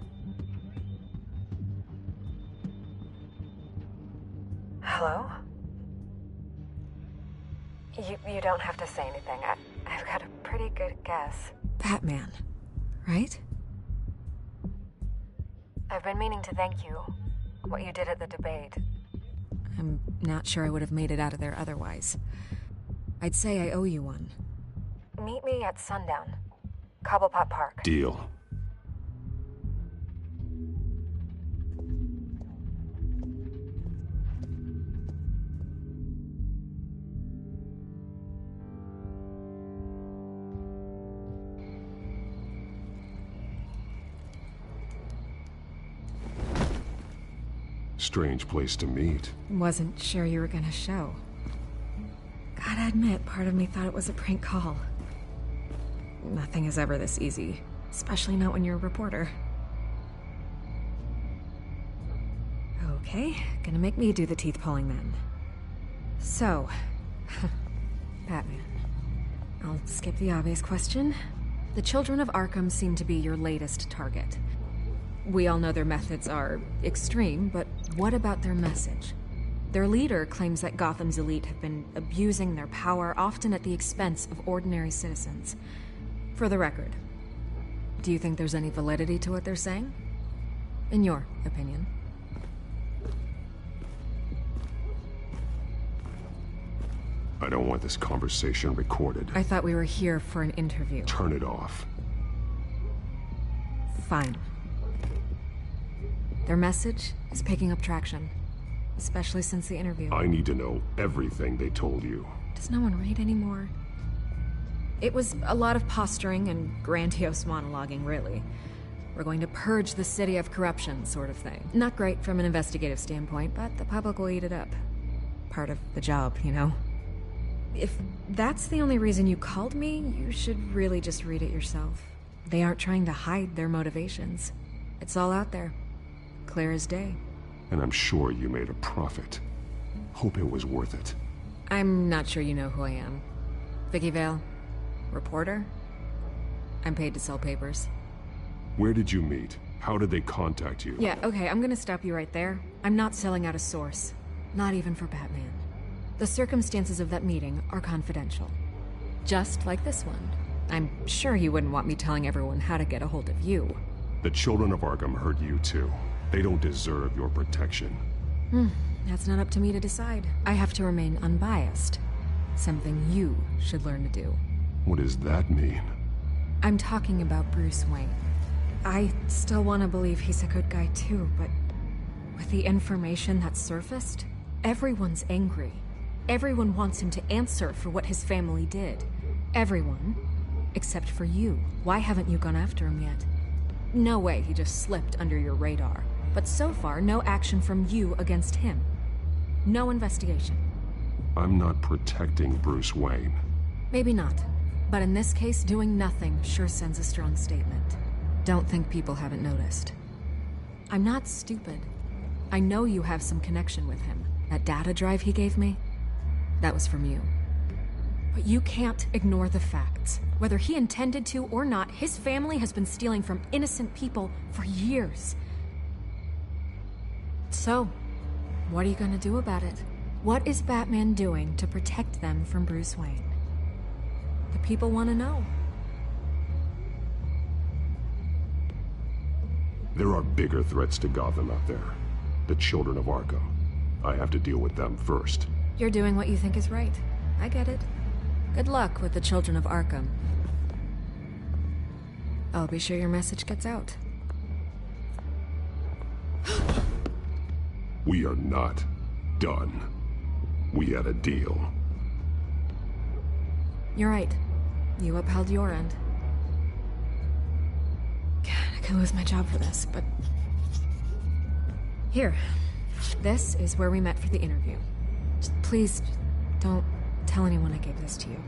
Speaker 5: Hello? You don't have to say anything. I've got a pretty good guess.
Speaker 1: Batman, right?
Speaker 5: I've been meaning to thank you. What you did at the debate.
Speaker 1: I'm not sure I would have made it out of there otherwise. I'd say I owe you one.
Speaker 5: Meet me at sundown. Cobblepot Park.
Speaker 9: Deal.
Speaker 16: Strange place to meet.
Speaker 1: Wasn't sure you were gonna show. Gotta admit, part of me thought it was a prank call. Nothing is ever this easy, especially not when you're a reporter. Okay, gonna make me do the teeth pulling then. So, Batman. I'll skip the obvious question. The Children of Arkham seem to be your latest target. We all know their methods are extreme, but what about their message? Their leader claims that Gotham's elite have been abusing their power, often at the expense of ordinary citizens. For the record, do you think there's any validity to what they're saying? In your opinion?
Speaker 16: I don't want this conversation recorded.
Speaker 1: I thought we were here for an interview.
Speaker 16: Turn it off.
Speaker 1: Fine. Their message is picking up traction, especially since the interview.
Speaker 16: I need to know everything they told you.
Speaker 1: Does no one read anymore? It was a lot of posturing and grandiose monologuing, really. We're going to purge the city of corruption, sort of thing. Not great from an investigative standpoint, but the public will eat it up. Part of the job, you know? If that's the only reason you called me, you should really just read it yourself. They aren't trying to hide their motivations. It's all out there. Clear as day.
Speaker 16: And I'm sure you made a profit. Hope it was worth it.
Speaker 1: I'm not sure you know who I am. Vicky Vale. Reporter? I'm paid to sell papers.
Speaker 16: Where did you meet? How did they contact you?
Speaker 1: Yeah, okay, I'm gonna stop you right there. I'm not selling out a source. Not even for Batman. The circumstances of that meeting are confidential. Just like this one. I'm sure you wouldn't want me telling everyone how to get a hold of you.
Speaker 16: The Children of Arkham heard you too. They don't deserve your protection.
Speaker 1: That's not up to me to decide. I have to remain unbiased. Something you should learn to do.
Speaker 16: What does that mean?
Speaker 1: I'm talking about Bruce Wayne. I still want to believe he's a good guy too, but with the information that surfaced, everyone's angry. Everyone wants him to answer for what his family did. Everyone, except for you. Why haven't you gone after him yet? No way he just slipped under your radar. But so far, no action from you against him. No investigation.
Speaker 16: I'm not protecting Bruce Wayne.
Speaker 1: Maybe not. But in this case, doing nothing sure sends a strong statement. Don't think people haven't noticed. I'm not stupid. I know you have some connection with him. That data drive he gave me, that was from you. But you can't ignore the facts. Whether he intended to or not, his family has been stealing from innocent people for years. So, what are you gonna do about it? What is Batman doing to protect them from Bruce Wayne? The people want to know.
Speaker 16: There are bigger threats to Gotham out there. The Children of Arkham. I have to deal with them first.
Speaker 1: You're doing what you think is right. I get it. Good luck with the Children of Arkham. I'll be sure your message gets out.
Speaker 16: We are not done. We had a deal.
Speaker 1: You're right. You upheld your end. God, I could lose my job for this, but... Here. This is where we met for the interview. Just please, don't tell anyone I gave this to you.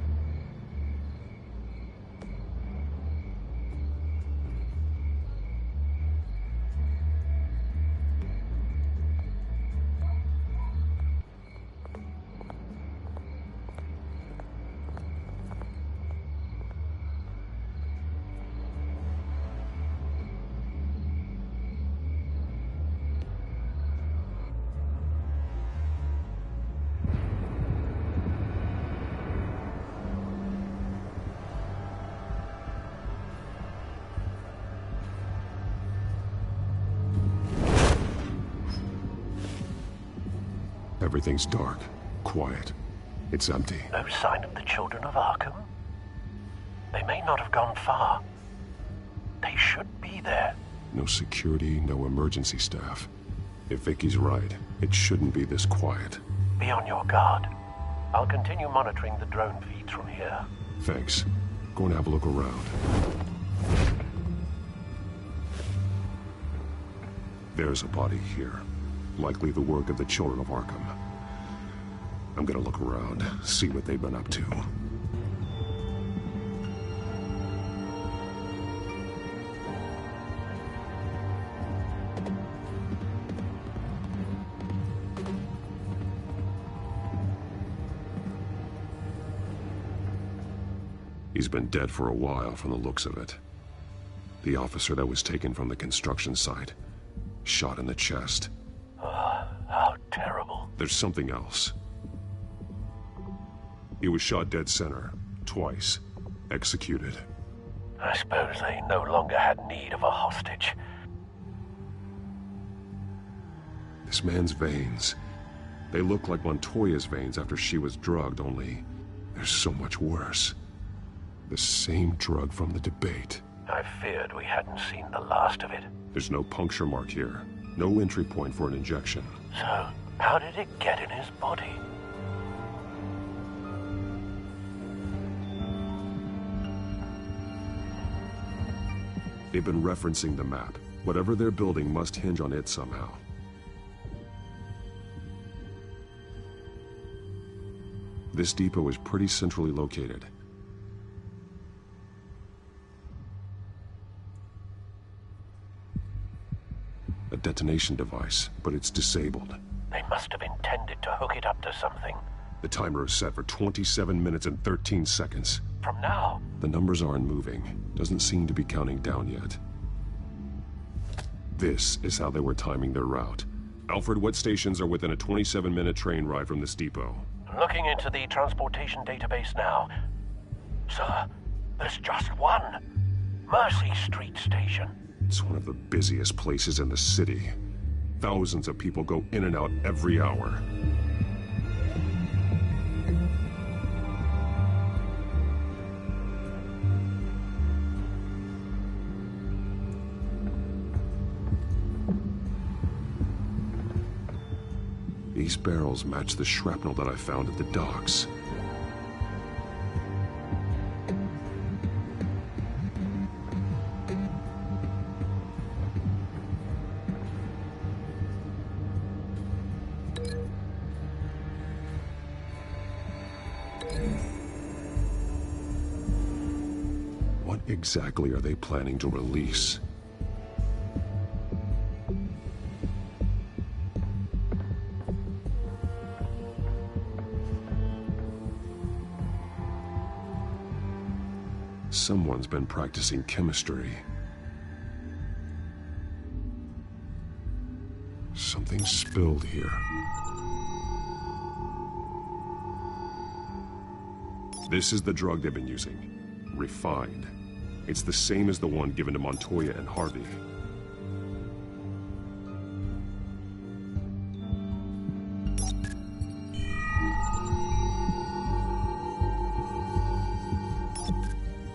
Speaker 16: Everything's dark, quiet. It's empty.
Speaker 15: No sign of the children of Arkham? They may not have gone far. They should be there.
Speaker 16: No security, no emergency staff. If Vicky's right, it shouldn't be this quiet.
Speaker 15: Be on your guard. I'll continue monitoring the drone feeds from here.
Speaker 16: Thanks. Go and have a look around. There's a body here. Likely the work of the children of Arkham. I'm gonna look around, see what they've been up to. He's been dead for a while from the looks of it. The officer that was taken from the construction site. Shot in the chest.
Speaker 15: How terrible.
Speaker 16: There's something else. He was shot dead center, twice, executed.
Speaker 15: I suppose they no longer had need of a hostage.
Speaker 16: This man's veins. They look like Montoya's veins after she was drugged, only they're so much worse. The same drug from the debate.
Speaker 15: I feared we hadn't seen the last of it.
Speaker 16: There's no puncture mark here. No entry point for an injection.
Speaker 15: So, how did it get in his body?
Speaker 16: They've been referencing the map. Whatever they're building must hinge on it somehow. This depot is pretty centrally located. A detonation device, but it's disabled.
Speaker 15: They must have intended to hook it up to something.
Speaker 16: The timer is set for 27 minutes and 13 seconds.
Speaker 15: From now?
Speaker 16: The numbers aren't moving. Doesn't seem to be counting down yet. This is how they were timing their route. Alfred, what stations are within a 27-minute train ride from this depot?
Speaker 15: Looking into the transportation database now. Sir, there's just one. Mercy Street Station.
Speaker 16: It's one of the busiest places in the city. Thousands of people go in and out every hour. These barrels match the shrapnel that I found at the docks. What exactly are they planning to release? Someone's been practicing chemistry. Something spilled here. This is the drug they've been using. Refined. It's the same as the one given to Montoya and Harvey.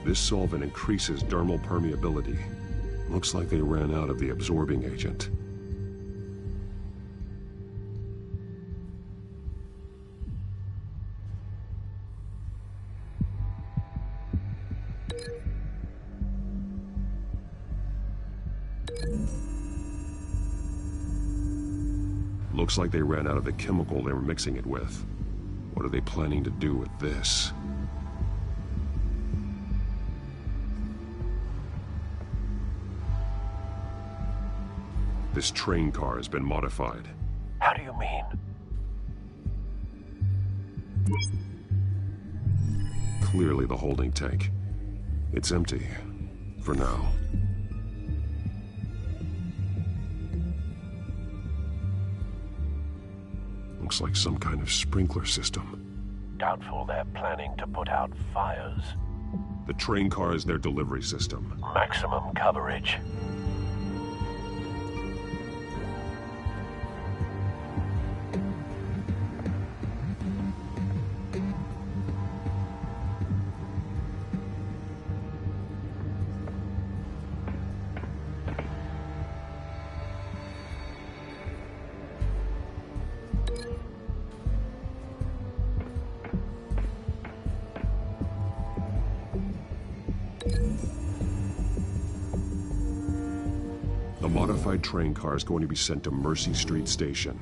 Speaker 16: This solvent increases dermal permeability. Looks like they ran out of the absorbing agent.
Speaker 9: Looks like they ran out of the chemical they were mixing it with. What are they planning to do with this? This train car has been modified.
Speaker 15: How do you mean?
Speaker 9: Clearly the holding tank. It's empty. For now. Looks like some kind of sprinkler system.
Speaker 15: Doubtful they're planning to put out fires.
Speaker 9: The train car is their delivery system.
Speaker 15: Maximum coverage.
Speaker 9: The modified train car is going to be sent to Mercy Street Station.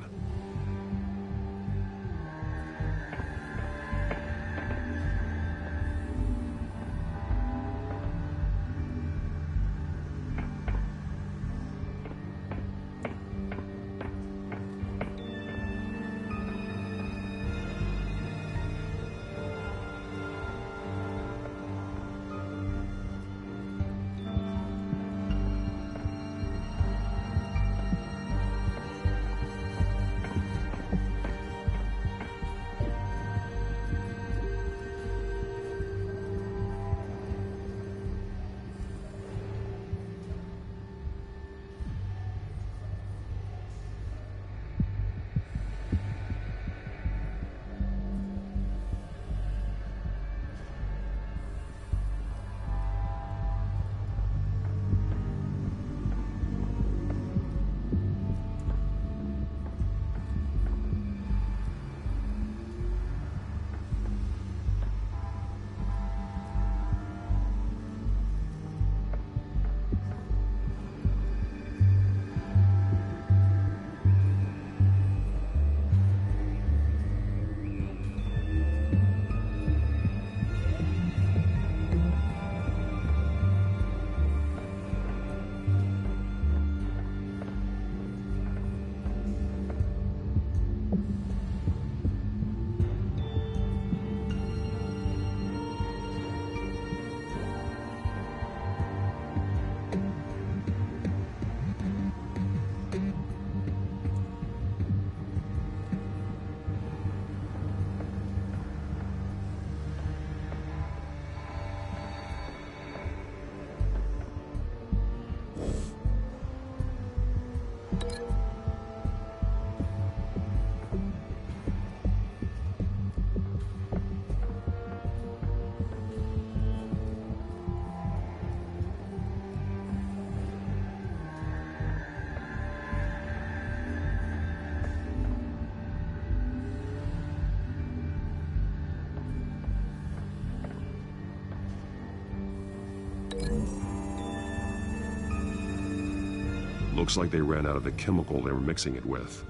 Speaker 9: Looks like they ran out of the chemical they were mixing it with.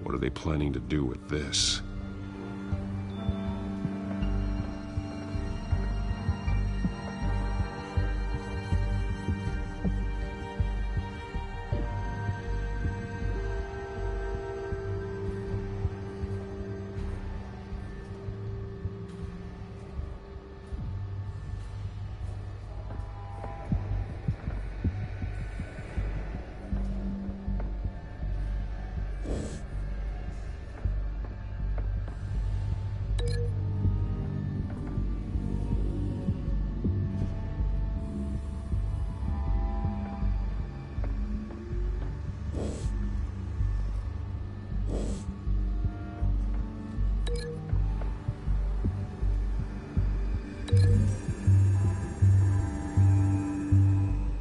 Speaker 9: What are they planning to do with this?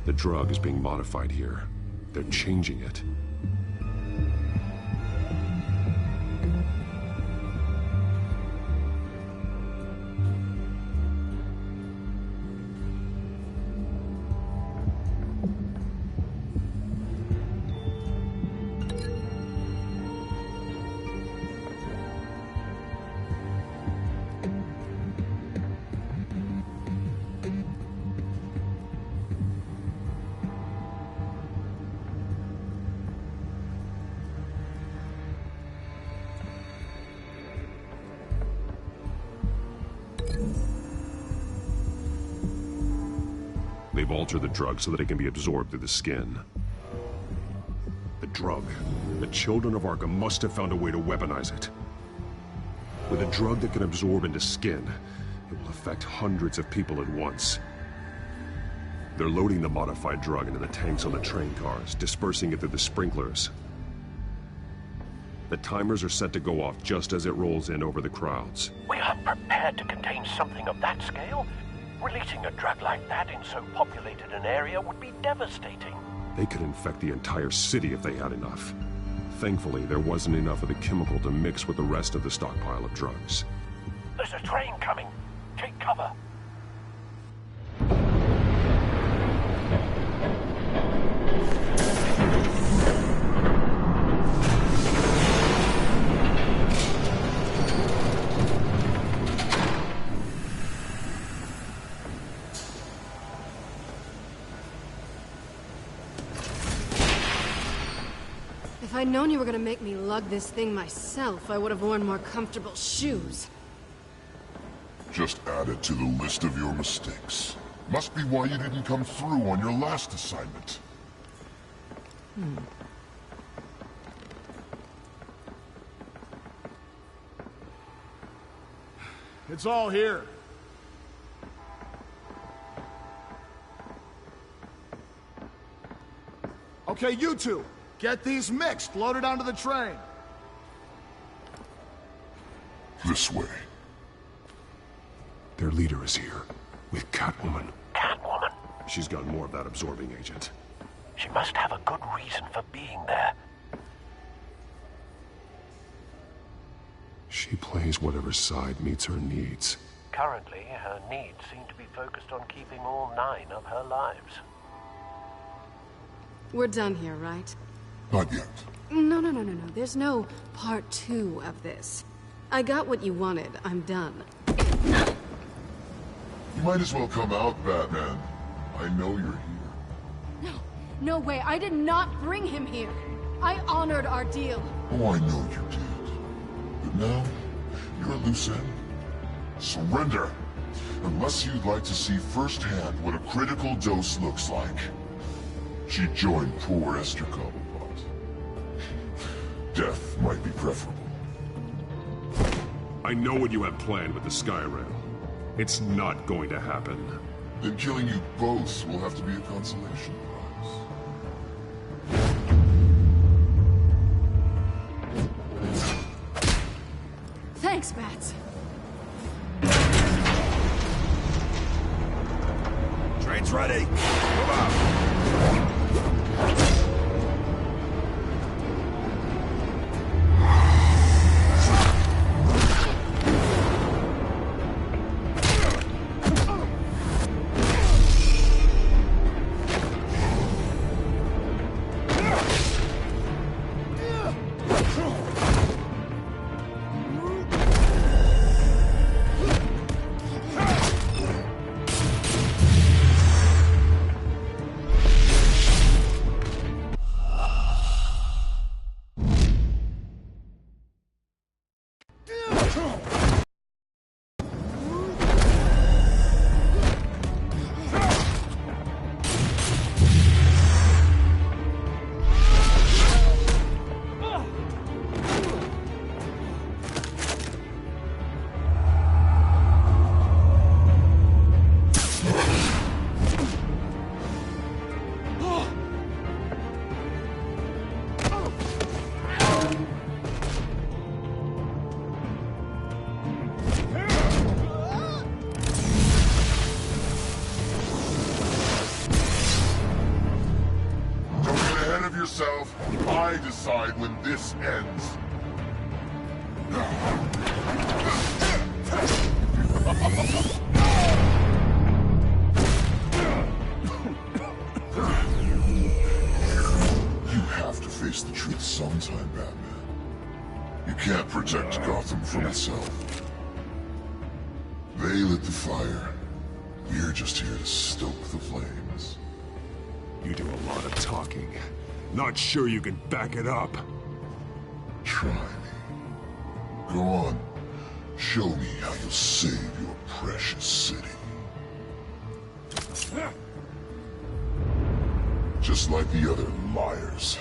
Speaker 9: The drug is being modified here. They're changing it. they've altered the drug so that it can be absorbed through the skin. The drug. The children of Arkham must have found a way to weaponize it. With a drug that can absorb into skin, it will affect hundreds of people at once. They're loading the modified drug into the tanks on the train cars, dispersing it through the sprinklers. The timers are set to go off just as it rolls in over the crowds.
Speaker 15: We aren't prepared to contain something of that scale. Releasing a drug like that in so populated an area would be devastating.
Speaker 9: They could infect the entire city if they had enough. Thankfully, there wasn't enough of the chemical to mix with the rest of the stockpile of drugs.
Speaker 15: There's a train coming. Take cover.
Speaker 14: If I'd known you were gonna make me lug this thing myself, I would have worn more comfortable shoes.
Speaker 22: Just add it to the list of your mistakes. Must be why you didn't come through on your last assignment.
Speaker 6: It's all here. Okay, you two. Get these mixed, loaded onto the train.
Speaker 22: This way.
Speaker 9: Their leader is here, with Catwoman.
Speaker 15: Catwoman?
Speaker 9: She's got more of that absorbing agent.
Speaker 15: She must have a good reason for being there.
Speaker 9: She plays whatever side meets her needs.
Speaker 15: Currently, her needs seem to be focused on keeping all 9 of her lives.
Speaker 14: We're done here, right?
Speaker 22: Not yet.
Speaker 14: No. There's no part 2 of this. I got what you wanted. I'm done.
Speaker 22: You might as well come out, Batman. I know you're here.
Speaker 14: No way. I did not bring him here. I honored our deal.
Speaker 22: Oh, I know you did. But now, you're a loose end. Surrender! Unless you'd like to see firsthand what a critical dose looks like. She joined poor Esther Cobblepot. Death might be preferable.
Speaker 9: I know what you have planned with the Skyrail. It's not going to happen.
Speaker 22: Then killing you both will have to be a consolation prize.
Speaker 14: Thanks, Bats.
Speaker 3: Train's ready. Move out.
Speaker 22: I decide when this ends. You have to face the truth sometime, Batman. You can't protect Gotham from itself. They lit the fire. We're just here to stoke the flames.
Speaker 9: You do a lot of talking. Not sure you can back it up.
Speaker 22: Try me. Go on. Show me how you'll save your precious city. just like the other liars.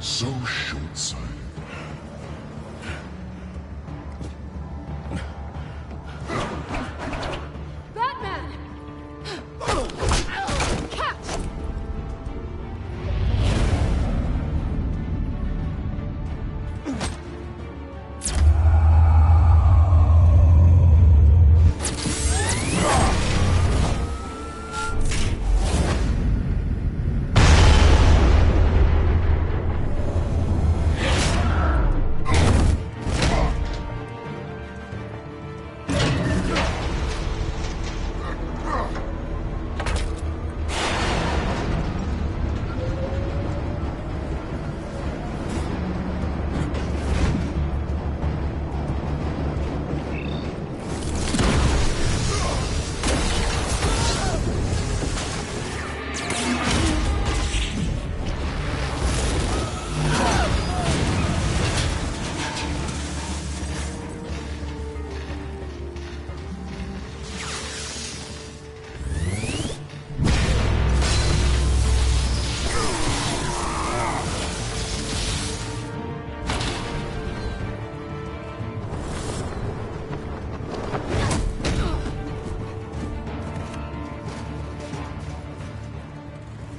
Speaker 22: So short-sighted.
Speaker 14: Batman! Catch!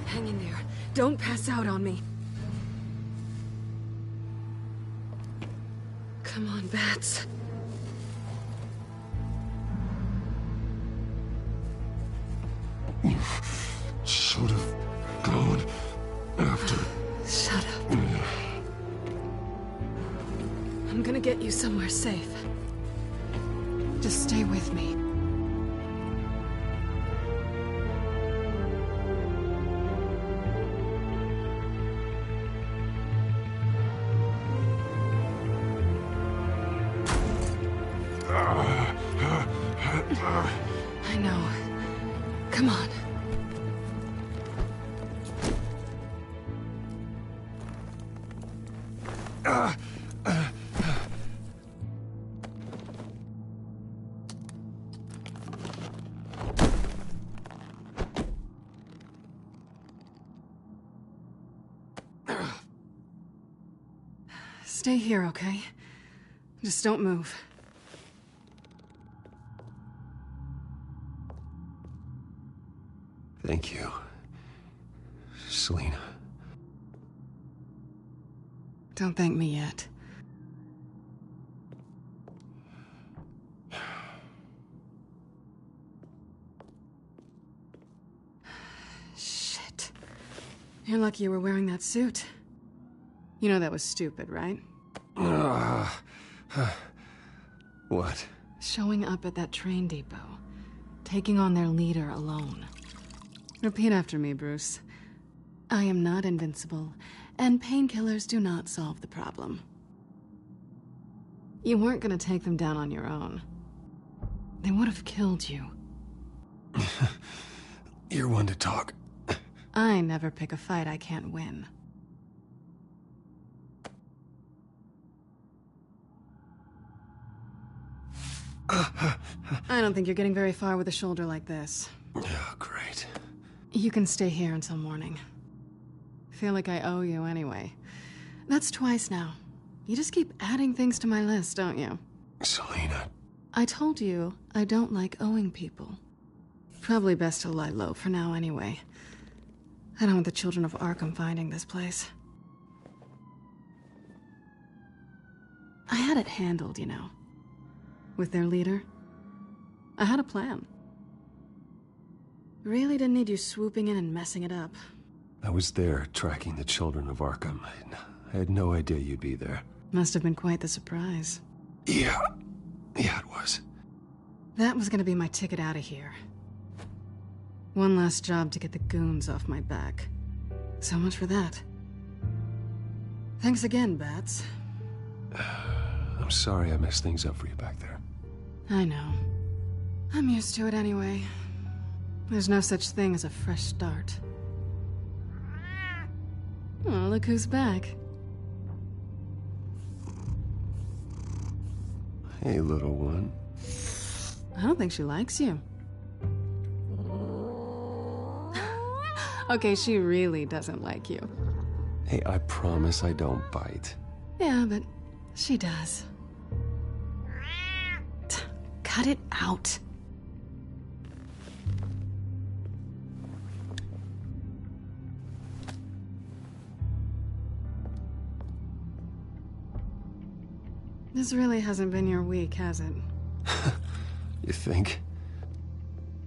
Speaker 14: Hang in there. Don't pass out on me. Come on, bats.
Speaker 22: You should have gone after.
Speaker 14: Shut up. I'm gonna get you somewhere safe. Just stay with me. I know. Come on. Stay here, okay? Just don't move.
Speaker 9: Thank you, Selina.
Speaker 14: Don't thank me yet. Shit. You're lucky you were wearing that suit. You know that was stupid, right?
Speaker 9: What?
Speaker 14: Showing up at that train depot. Taking on their leader alone. Repeat after me, Bruce. I am not invincible, and painkillers do not solve the problem. You weren't gonna take them down on your own. They would have killed you.
Speaker 9: You're one to talk.
Speaker 14: I never pick a fight I can't win. I don't think you're getting very far with a shoulder like this.
Speaker 9: Oh, great.
Speaker 14: You can stay here until morning. Feel like I owe you anyway. That's twice now. You just keep adding things to my list, don't you?
Speaker 9: Selina.
Speaker 14: I told you I don't like owing people. Probably best to lie low for now anyway. I don't want the children of Arkham finding this place. I had it handled, you know. With their leader. I had a plan. Really didn't need you swooping in and messing it up.
Speaker 9: I was there tracking the children of Arkham. I had no idea you'd be there.
Speaker 14: Must have been quite the surprise.
Speaker 9: Yeah, it was.
Speaker 14: That was gonna be my ticket out of here. One last job to get the goons off my back. So much for that. Thanks again, Bats.
Speaker 9: I'm sorry I messed things up for you back there.
Speaker 14: I know. I'm used to it anyway. There's no such thing as a fresh start. Oh, look who's back.
Speaker 9: Hey, little one.
Speaker 14: I don't think she likes you. Okay, she really doesn't like you.
Speaker 9: Hey, I promise I don't bite.
Speaker 14: Yeah, but she does. Cut it out. This really hasn't been your week, has it?
Speaker 9: You think?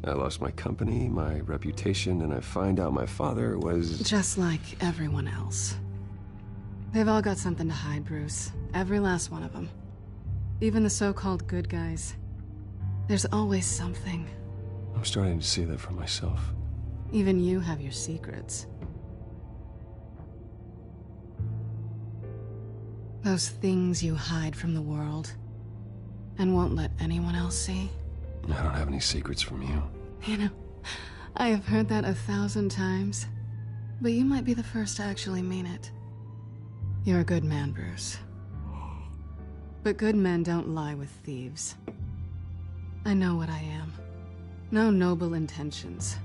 Speaker 9: I lost my company, my reputation, and I find out my father was...
Speaker 14: Just like everyone else. They've all got something to hide, Bruce. Every last one of them. Even the so-called good guys. There's always something.
Speaker 9: I'm starting to see that for myself.
Speaker 14: Even you have your secrets. Those things you hide from the world and won't let anyone else see.
Speaker 9: I don't have any secrets from you.
Speaker 14: You know, I have heard that 1,000 times, but you might be the first to actually mean it. You're a good man, Bruce. But good men don't lie with thieves. I know what I am. No noble intentions.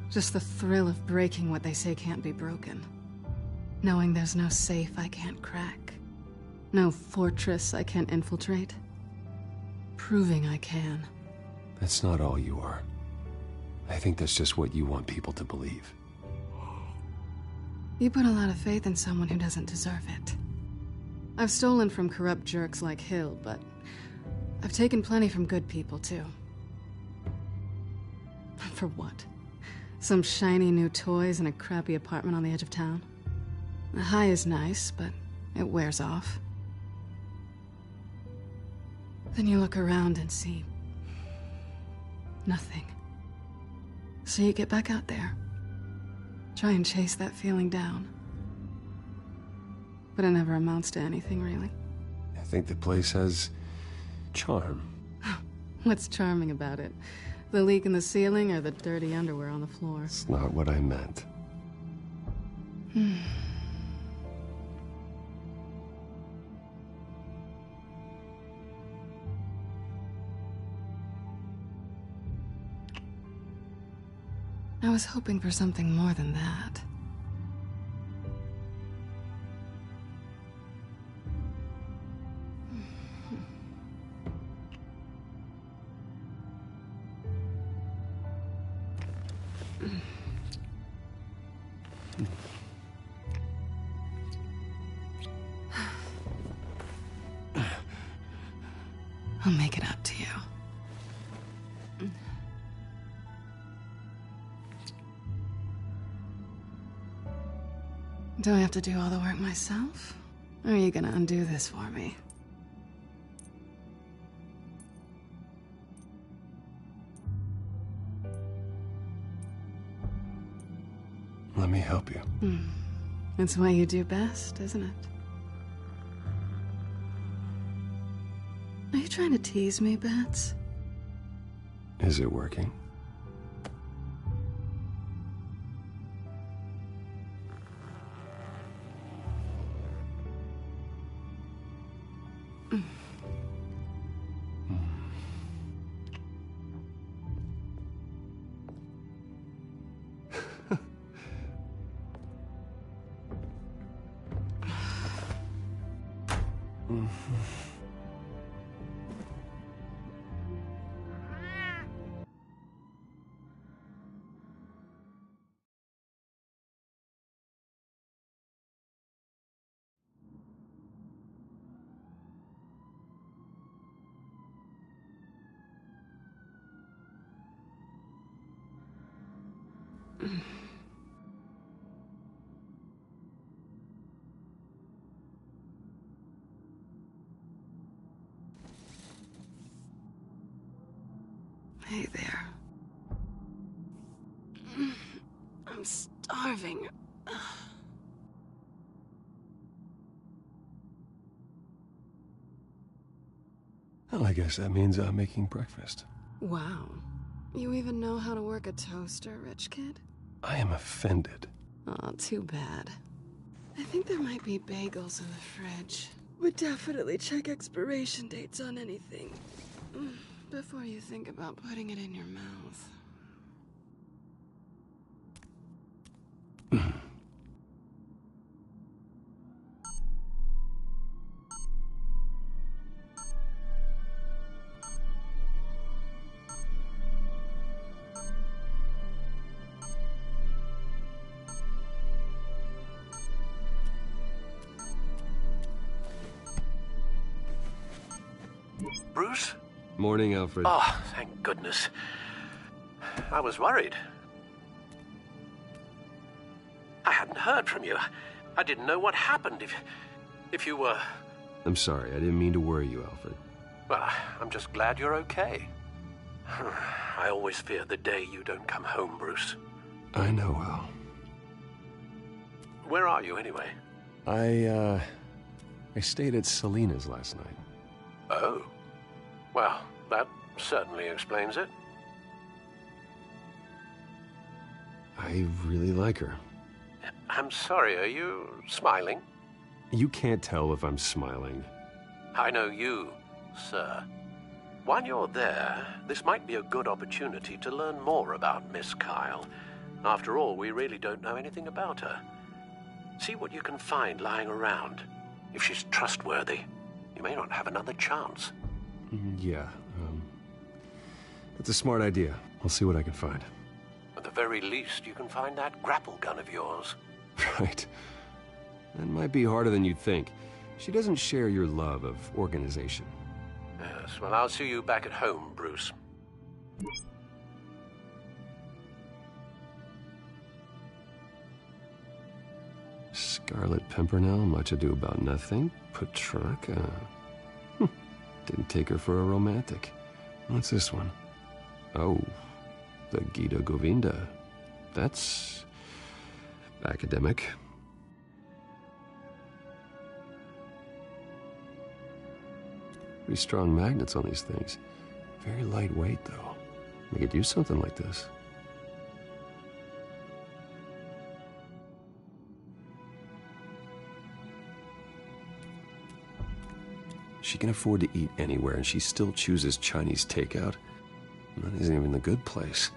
Speaker 14: Just the thrill of breaking what they say can't be broken. Knowing there's no safe I can't crack. No fortress I can't infiltrate. Proving I can.
Speaker 9: That's not all you are. I think that's just what you want people to believe.
Speaker 14: You put a lot of faith in someone who doesn't deserve it. I've stolen from corrupt jerks like Hill, but I've taken plenty from good people, too. For what? Some shiny new toys and a crappy apartment on the edge of town? The high is nice, but it wears off. Then you look around and see nothing. So you get back out there. Try and chase that feeling down. But it never amounts to anything, really.
Speaker 9: I think the place has charm.
Speaker 14: What's charming about it? The leak in the ceiling or the dirty underwear on the floor?
Speaker 9: It's not what I meant.
Speaker 14: I was hoping for something more than that. I'll make it up to you. Do I have to do all the work myself? Or are you gonna undo this for me?
Speaker 9: Let me help you.
Speaker 14: It's what you do best, isn't it? Are you trying to tease me, Bats?
Speaker 9: Is it working?
Speaker 14: Hey there. I'm starving.
Speaker 9: Well, I guess that means I'm making breakfast.
Speaker 14: Wow. You even know how to work a toaster, rich kid?
Speaker 9: I am offended.
Speaker 14: Aw, too bad. I think there might be bagels in the fridge. Would definitely check expiration dates on anything before you think about putting it in your mouth.
Speaker 15: Bruce?
Speaker 9: Morning, Alfred.
Speaker 15: Oh, thank goodness. I was worried. I hadn't heard from you. I didn't know what happened if you were...
Speaker 9: I'm sorry, I didn't mean to worry you, Alfred.
Speaker 15: Well, I'm just glad you're okay. I always fear the day you don't come home, Bruce.
Speaker 9: I know, Al.
Speaker 15: Where are you, anyway?
Speaker 9: I stayed at Selena's last night.
Speaker 15: Oh. Well, that certainly explains it.
Speaker 9: I really like her.
Speaker 15: I'm sorry, are you smiling?
Speaker 9: You can't tell if I'm smiling.
Speaker 15: I know you, sir. While you're there, this might be a good opportunity to learn more about Miss Kyle. After all, we really don't know anything about her. See what you can find lying around. If she's trustworthy, you may not have another chance.
Speaker 9: Yeah, that's a smart idea. I'll see what I can find.
Speaker 15: At the very least, you can find that grapple gun of yours.
Speaker 9: Right. That might be harder than you'd think. She doesn't share your love of organization.
Speaker 15: Yes, well, I'll see you back at home, Bruce.
Speaker 9: Scarlet Pimpernel, much ado about nothing. Petrarca. Didn't take her for a romantic. What's this one? Oh, the Gita Govinda. That's academic. Pretty strong magnets on these things. Very lightweight, though. They could use something like this. She can afford to eat anywhere, and she still chooses Chinese takeout. And that isn't even the good place.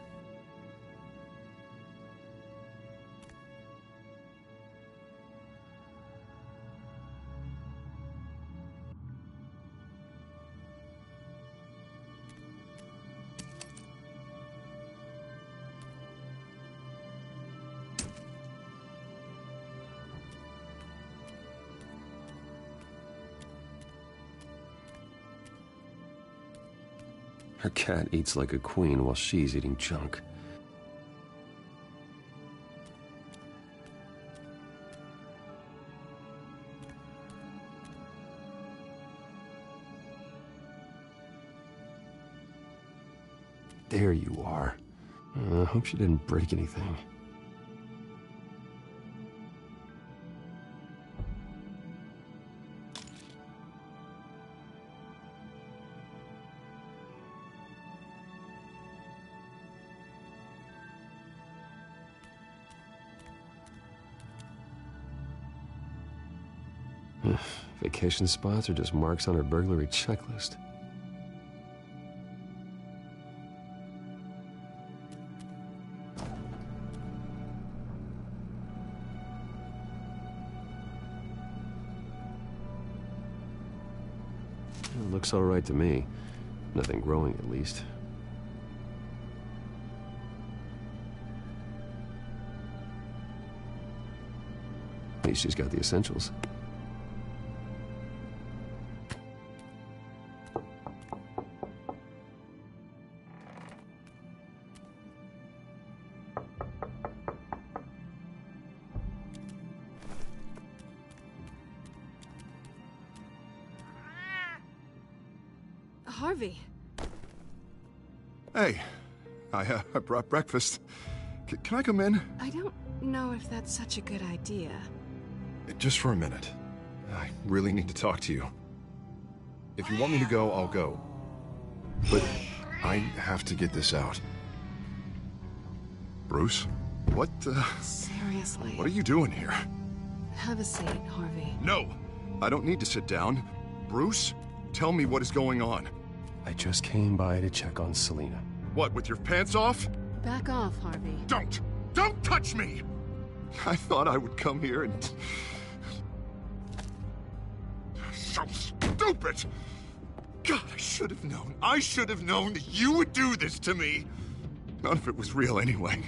Speaker 9: Her cat eats like a queen while she's eating junk. There you are. I hope she didn't break anything. Vacation spots are just marks on her burglary checklist. It looks all right to me. Nothing growing, at least. At least she's got the essentials.
Speaker 14: Harvey.
Speaker 3: Hey, I brought breakfast. Can I come in?
Speaker 14: I don't know if that's such a good idea.
Speaker 3: Just for a minute. I really need to talk to you. If you want me to go, I'll go. But I have to get this out. Bruce? What,
Speaker 14: Seriously.
Speaker 3: What are you doing here?
Speaker 14: Have a seat, Harvey.
Speaker 3: No! I don't need to sit down. Bruce, tell me what is going on.
Speaker 9: I just came by to check on Selina.
Speaker 3: What, with your pants off?
Speaker 14: Back off, Harvey.
Speaker 3: Don't! Don't touch me! I thought I would come here and... So stupid! God, I should have known. I should have known that you would do this to me. None of it was real anyway.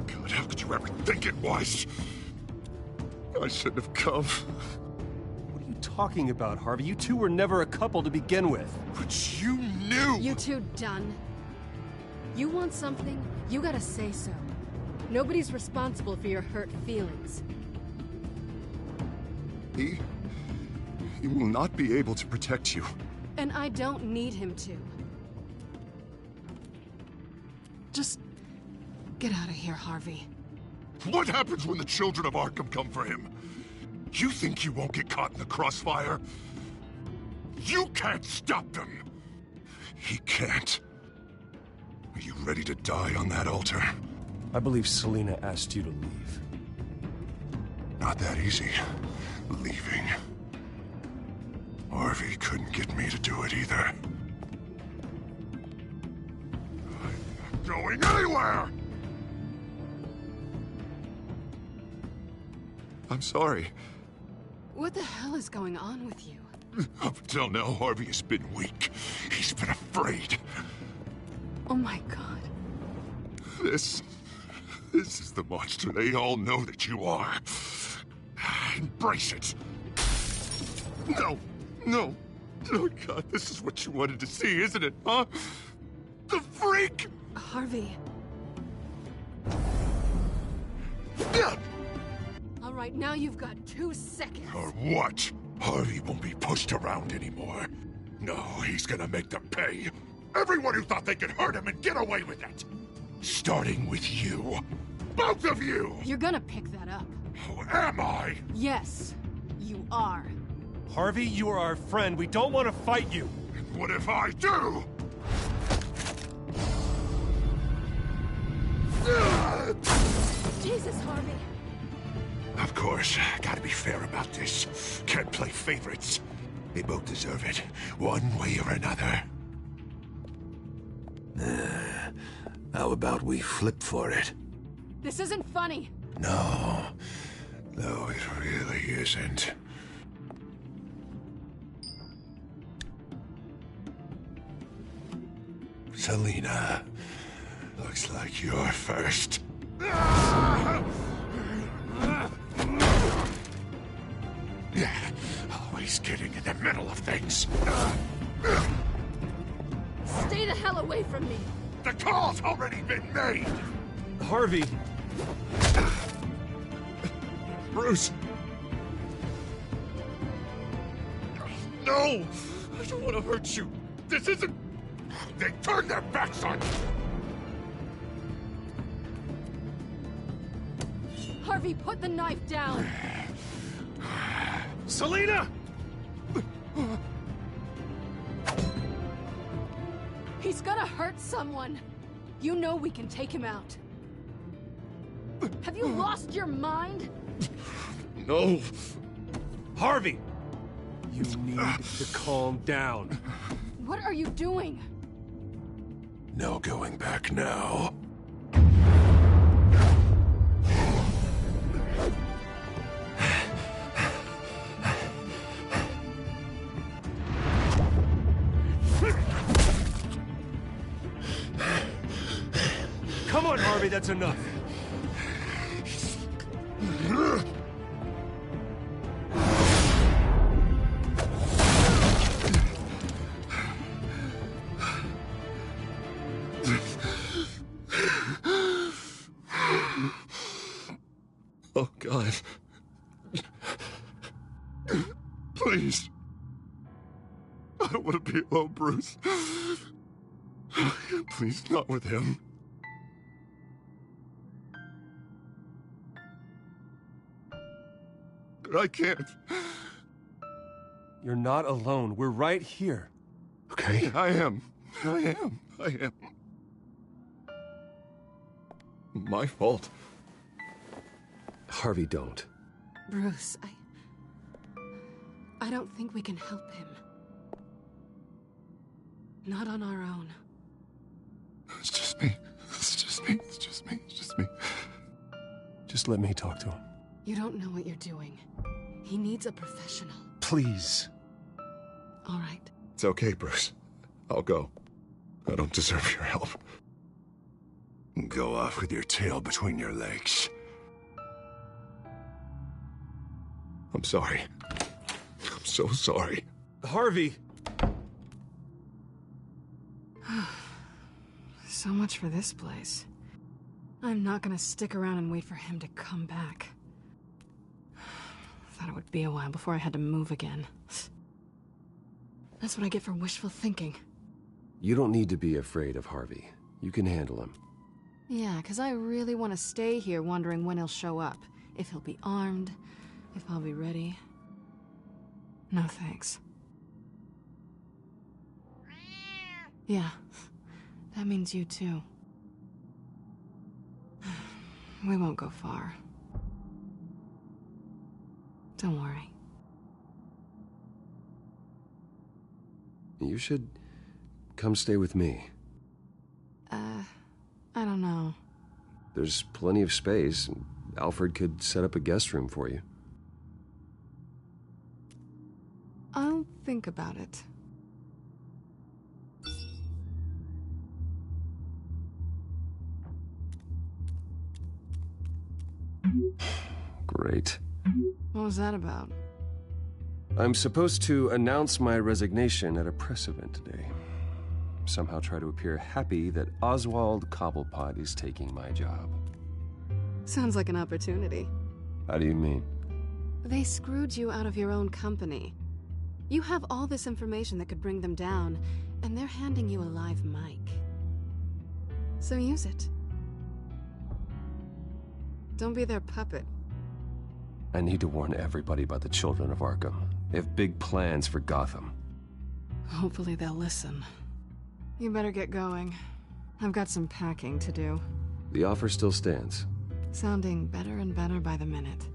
Speaker 3: God, how could you ever think it was? I shouldn't have come.
Speaker 9: What are you talking about, Harvey? You two were never a couple to begin with.
Speaker 3: But you knew!
Speaker 14: You two done? You want something, you gotta say so. Nobody's responsible for your hurt feelings.
Speaker 3: He will not be able to protect you.
Speaker 14: And I don't need him to. Just get out of here, Harvey.
Speaker 3: What happens when the children of Arkham come for him? You think you won't get caught in the crossfire? You can't stop them! He can't. Are you ready to die on that altar?
Speaker 9: I believe Selina asked you to leave.
Speaker 3: Not that easy. Leaving. Harvey couldn't get me to do it either. I'm not going anywhere! I'm sorry.
Speaker 14: What the hell is going on with you?
Speaker 3: Up until now, Harvey has been weak. He's been afraid.
Speaker 14: Oh my god.
Speaker 3: This is the monster they all know that you are. Embrace it. No, no. Oh God, this is what you wanted to see, isn't it, huh? The freak!
Speaker 14: Harvey. All right, now you've got 2 seconds.
Speaker 3: Or what? Harvey won't be pushed around anymore. No, he's gonna make them pay. Everyone who thought they could hurt him and get away with it. Starting with you. Both of you!
Speaker 14: You're gonna pick that up.
Speaker 3: Who am I?
Speaker 14: Yes, you are.
Speaker 9: Harvey, you are our friend. We don't want to fight you.
Speaker 3: And what if I do?
Speaker 14: Jesus, Harvey.
Speaker 3: Of course, gotta be fair about this. Can't play favorites. They both deserve it, one way or another. How about we flip for it?
Speaker 14: This isn't funny.
Speaker 3: No, it really isn't. Selina, looks like you're first. Always getting in the middle of things.
Speaker 14: Stay the hell away from me.
Speaker 3: The call's already been made!
Speaker 9: Harvey!
Speaker 3: Bruce! No! I don't want to hurt you! This isn't... They turned their backs on you!
Speaker 14: Harvey, put the knife down!
Speaker 9: Selina!
Speaker 14: He's gonna hurt someone. You know we can take him out. Have you lost your mind?
Speaker 3: No.
Speaker 9: Harvey! You need to calm down.
Speaker 14: What are you doing?
Speaker 3: No going back now.
Speaker 9: Come on, Harvey, that's enough.
Speaker 3: Oh, God. Please. I don't want to be alone, Bruce. Please, not with him. But I can't.
Speaker 9: You're not alone. We're right here.
Speaker 3: Okay? I am. My fault.
Speaker 9: Harvey, don't.
Speaker 14: Bruce, I don't think we can help him. Not on our own.
Speaker 3: It's just me.
Speaker 9: Just let me talk to him.
Speaker 14: You don't know what you're doing. He needs a professional.
Speaker 9: Please.
Speaker 14: All right.
Speaker 3: It's okay, Bruce. I'll go. I don't deserve your help. Go off with your tail between your legs. I'm sorry. I'm so sorry.
Speaker 9: Harvey!
Speaker 14: So much for this place. I'm not gonna stick around and wait for him to come back. Thought it would be a while before I had to move again. That's what I get for wishful thinking.
Speaker 9: You don't need to be afraid of Harvey. You can handle him.
Speaker 14: Yeah, because I really want to stay here wondering when he'll show up. If he'll be armed, if I'll be ready. No thanks. Yeah, that means you too. We won't go far. Don't worry.
Speaker 9: You should come stay with me.
Speaker 14: I don't know.
Speaker 9: There's plenty of space. Alfred could set up a guest room for you.
Speaker 14: I'll think about it.
Speaker 9: Great.
Speaker 14: What was that about?
Speaker 9: I'm supposed to announce my resignation at a press event today. Somehow try to appear happy that Oswald Cobblepot is taking my job.
Speaker 14: Sounds like an opportunity.
Speaker 9: How do you mean?
Speaker 14: They screwed you out of your own company. You have all this information that could bring them down, and they're handing you a live mic. So use it. Don't be their puppet.
Speaker 9: I need to warn everybody about the children of Arkham. They have big plans for Gotham.
Speaker 14: Hopefully they'll listen. You better get going. I've got some packing to do.
Speaker 9: The offer still stands.
Speaker 14: Sounding better and better by the minute.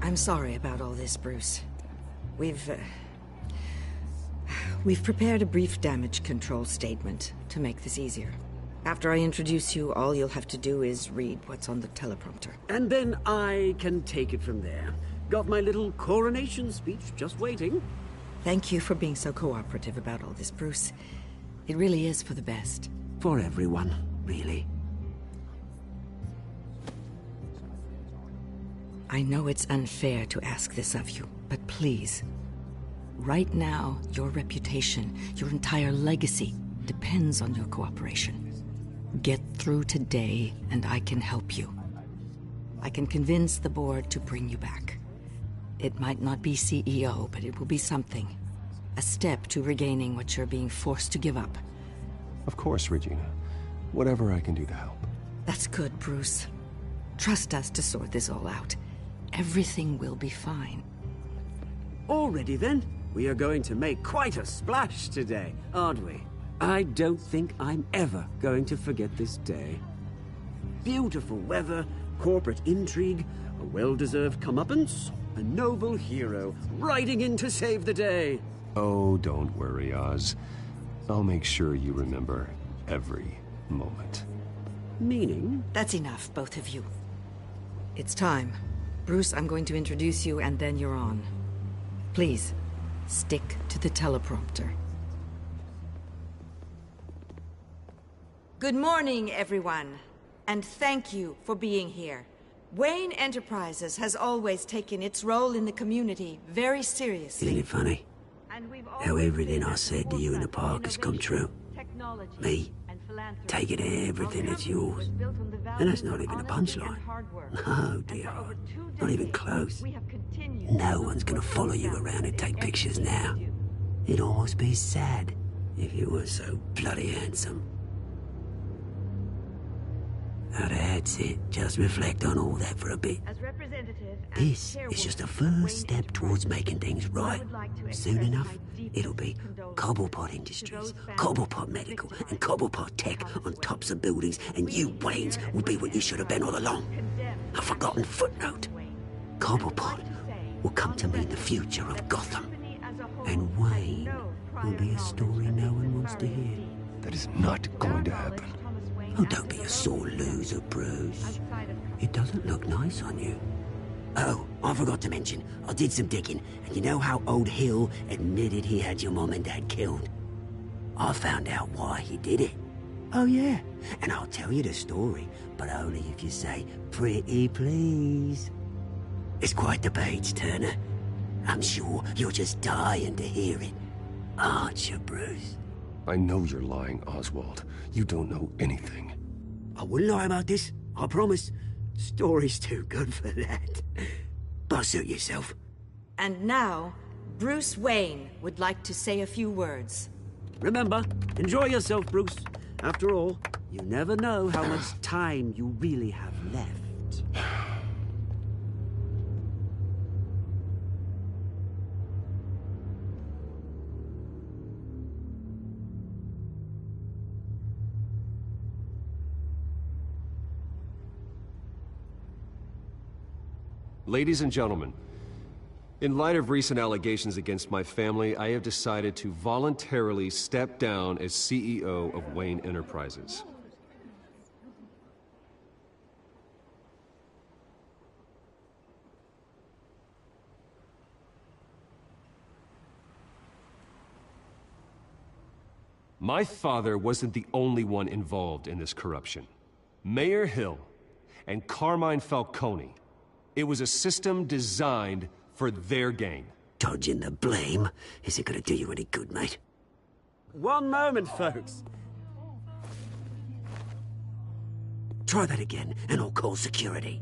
Speaker 20: I'm sorry about all this, Bruce. We've prepared a brief damage control statement to make this easier. After I introduce you, all you'll have to do is read what's on the teleprompter.
Speaker 10: And then I can take it from there. Got my little coronation speech just waiting.
Speaker 20: Thank you for being so cooperative about all this, Bruce. It really is for the best.
Speaker 10: For everyone, really.
Speaker 20: I know it's unfair to ask this of you, but please. Right now, your reputation, your entire legacy, depends on your cooperation. Get through today, and I can help you. I can convince the board to bring you back. It might not be CEO, but it will be something. A step to regaining what you're being forced to give up.
Speaker 9: Of course, Regina. Whatever I can do to help.
Speaker 20: That's good, Bruce. Trust us to sort this all out. Everything will be fine.
Speaker 10: Already then, we are going to make quite a splash today, aren't we? I don't think I'm ever going to forget this day. Beautiful weather, corporate intrigue, a well-deserved comeuppance, a noble hero riding in to save the day.
Speaker 9: Oh, don't worry, Oz. I'll make sure you remember every moment.
Speaker 10: Meaning?
Speaker 20: That's enough, both of you. It's time. Bruce, I'm going to introduce you, and then you're on. Please, stick to the teleprompter. Good morning, everyone, and thank you for being here. Wayne Enterprises has always taken its role in the community very seriously.
Speaker 13: Isn't it funny? How everything I said to you in the park has come true. Me, taking everything that's yours. And that's not even a punchline. No, dear. Not even close. No one's gonna follow you around and take pictures now. It'd almost be sad if you were so bloody handsome. Now that's it. Just reflect on all that for a bit. This is just a first step towards making things right. Soon enough, it'll be Cobblepot Industries, Cobblepot Medical, and Cobblepot Tech on tops of buildings, and you, Waynes, will be what you should have been all along. A forgotten footnote. Cobblepot will come to mean the future of Gotham. And Wayne will be a story no one wants to hear.
Speaker 9: That is not going to happen.
Speaker 13: Oh, don't be a sore loser, Bruce. It doesn't look nice on you. Oh, I forgot to mention, I did some digging, and you know how old Hill admitted he had your mom and dad killed? I found out why he did it. Oh, yeah, and I'll tell you the story, but only if you say, pretty please. It's quite the page, Turner. I'm sure you're just dying to hear it. Aren't you, Bruce?
Speaker 9: I know you're lying, Oswald. You don't know anything.
Speaker 13: I wouldn't lie about this, I promise. Story's too good for that. But suit yourself.
Speaker 20: And now, Bruce Wayne would like to say a few words.
Speaker 10: Remember, enjoy yourself, Bruce. After all, you never know how much time you really have left.
Speaker 9: Ladies and gentlemen, in light of recent allegations against my family, I have decided to voluntarily step down as CEO of Wayne Enterprises. My father wasn't the only one involved in this corruption. Mayor Hill and Carmine Falcone. It was a system designed for their gain.
Speaker 13: Dodging the blame isn't gonna do you any good, mate.
Speaker 10: One moment, folks.
Speaker 13: Try that again, and I'll call security.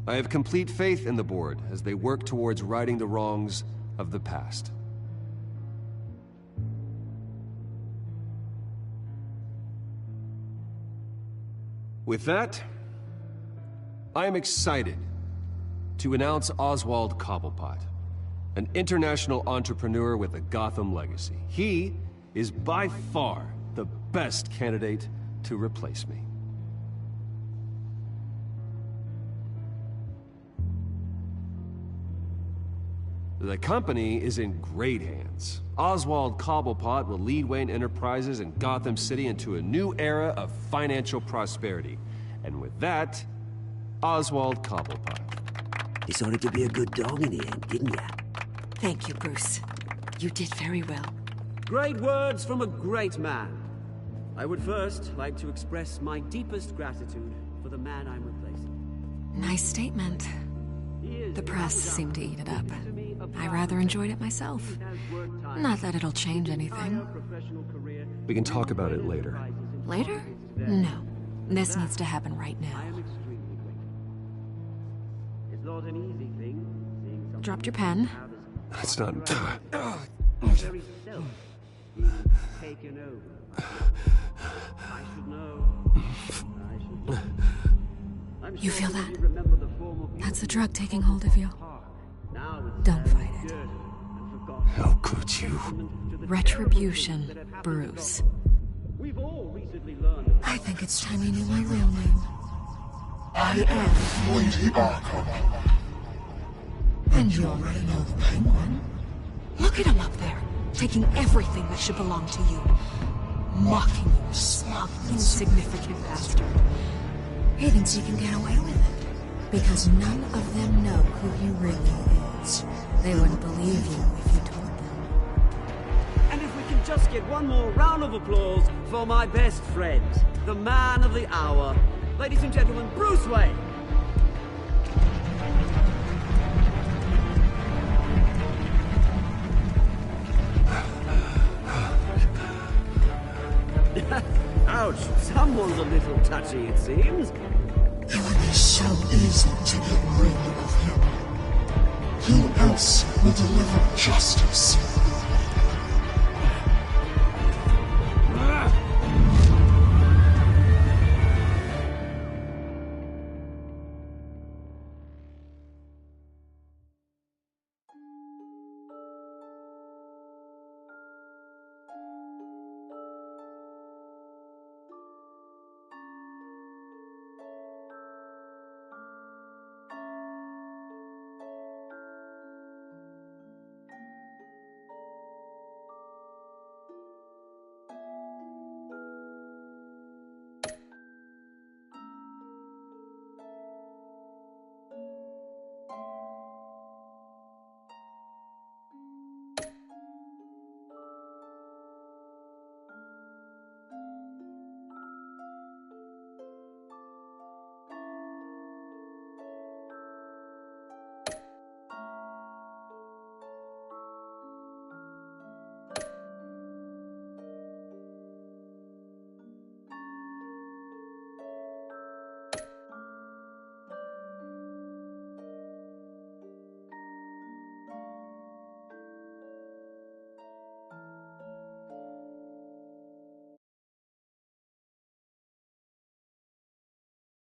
Speaker 9: I have complete faith in the board as they work towards righting the wrongs of the past. With that, I am excited to announce Oswald Cobblepot, an international entrepreneur with a Gotham legacy. He is by far the best candidate to replace me. The company is in great hands. Oswald Cobblepot will lead Wayne Enterprises and Gotham City into a new era of financial prosperity. And with that, Oswald Cobblepot.
Speaker 13: Decided to be a good dog in the end, didn't you?
Speaker 20: Thank you, Bruce. You did very well.
Speaker 10: Great words from a great man. I would first like to express my deepest gratitude for the man I'm replacing.
Speaker 1: Nice statement. The press seemed to eat it up. I rather enjoyed it myself. Not that it'll change anything.
Speaker 9: We can talk about it later.
Speaker 1: Later? No. This needs to happen right now.
Speaker 10: It's not an easy thing.
Speaker 1: Dropped your pen.
Speaker 9: That's not...
Speaker 10: Very self being taken over. I should know.
Speaker 1: You feel that? That's the drug taking hold of you. Don't fight it.
Speaker 9: How could you?
Speaker 1: Retribution, Bruce. I think it's time you knew my real name. I am
Speaker 22: Lady Arkham.
Speaker 1: And you already know the Penguin. Look at him up there, taking everything that should belong to you. Mocking you, smug, insignificant bastard. He thinks he can get away with it, because none of them know who he really is. They wouldn't believe you if you told them.
Speaker 10: just get one more round of applause for my best friend, the man of the hour. Ladies and gentlemen, Bruce Wayne. Ouch, someone's a little touchy, it seems.
Speaker 22: It would be so easy to get rid of him. Who else will deliver justice?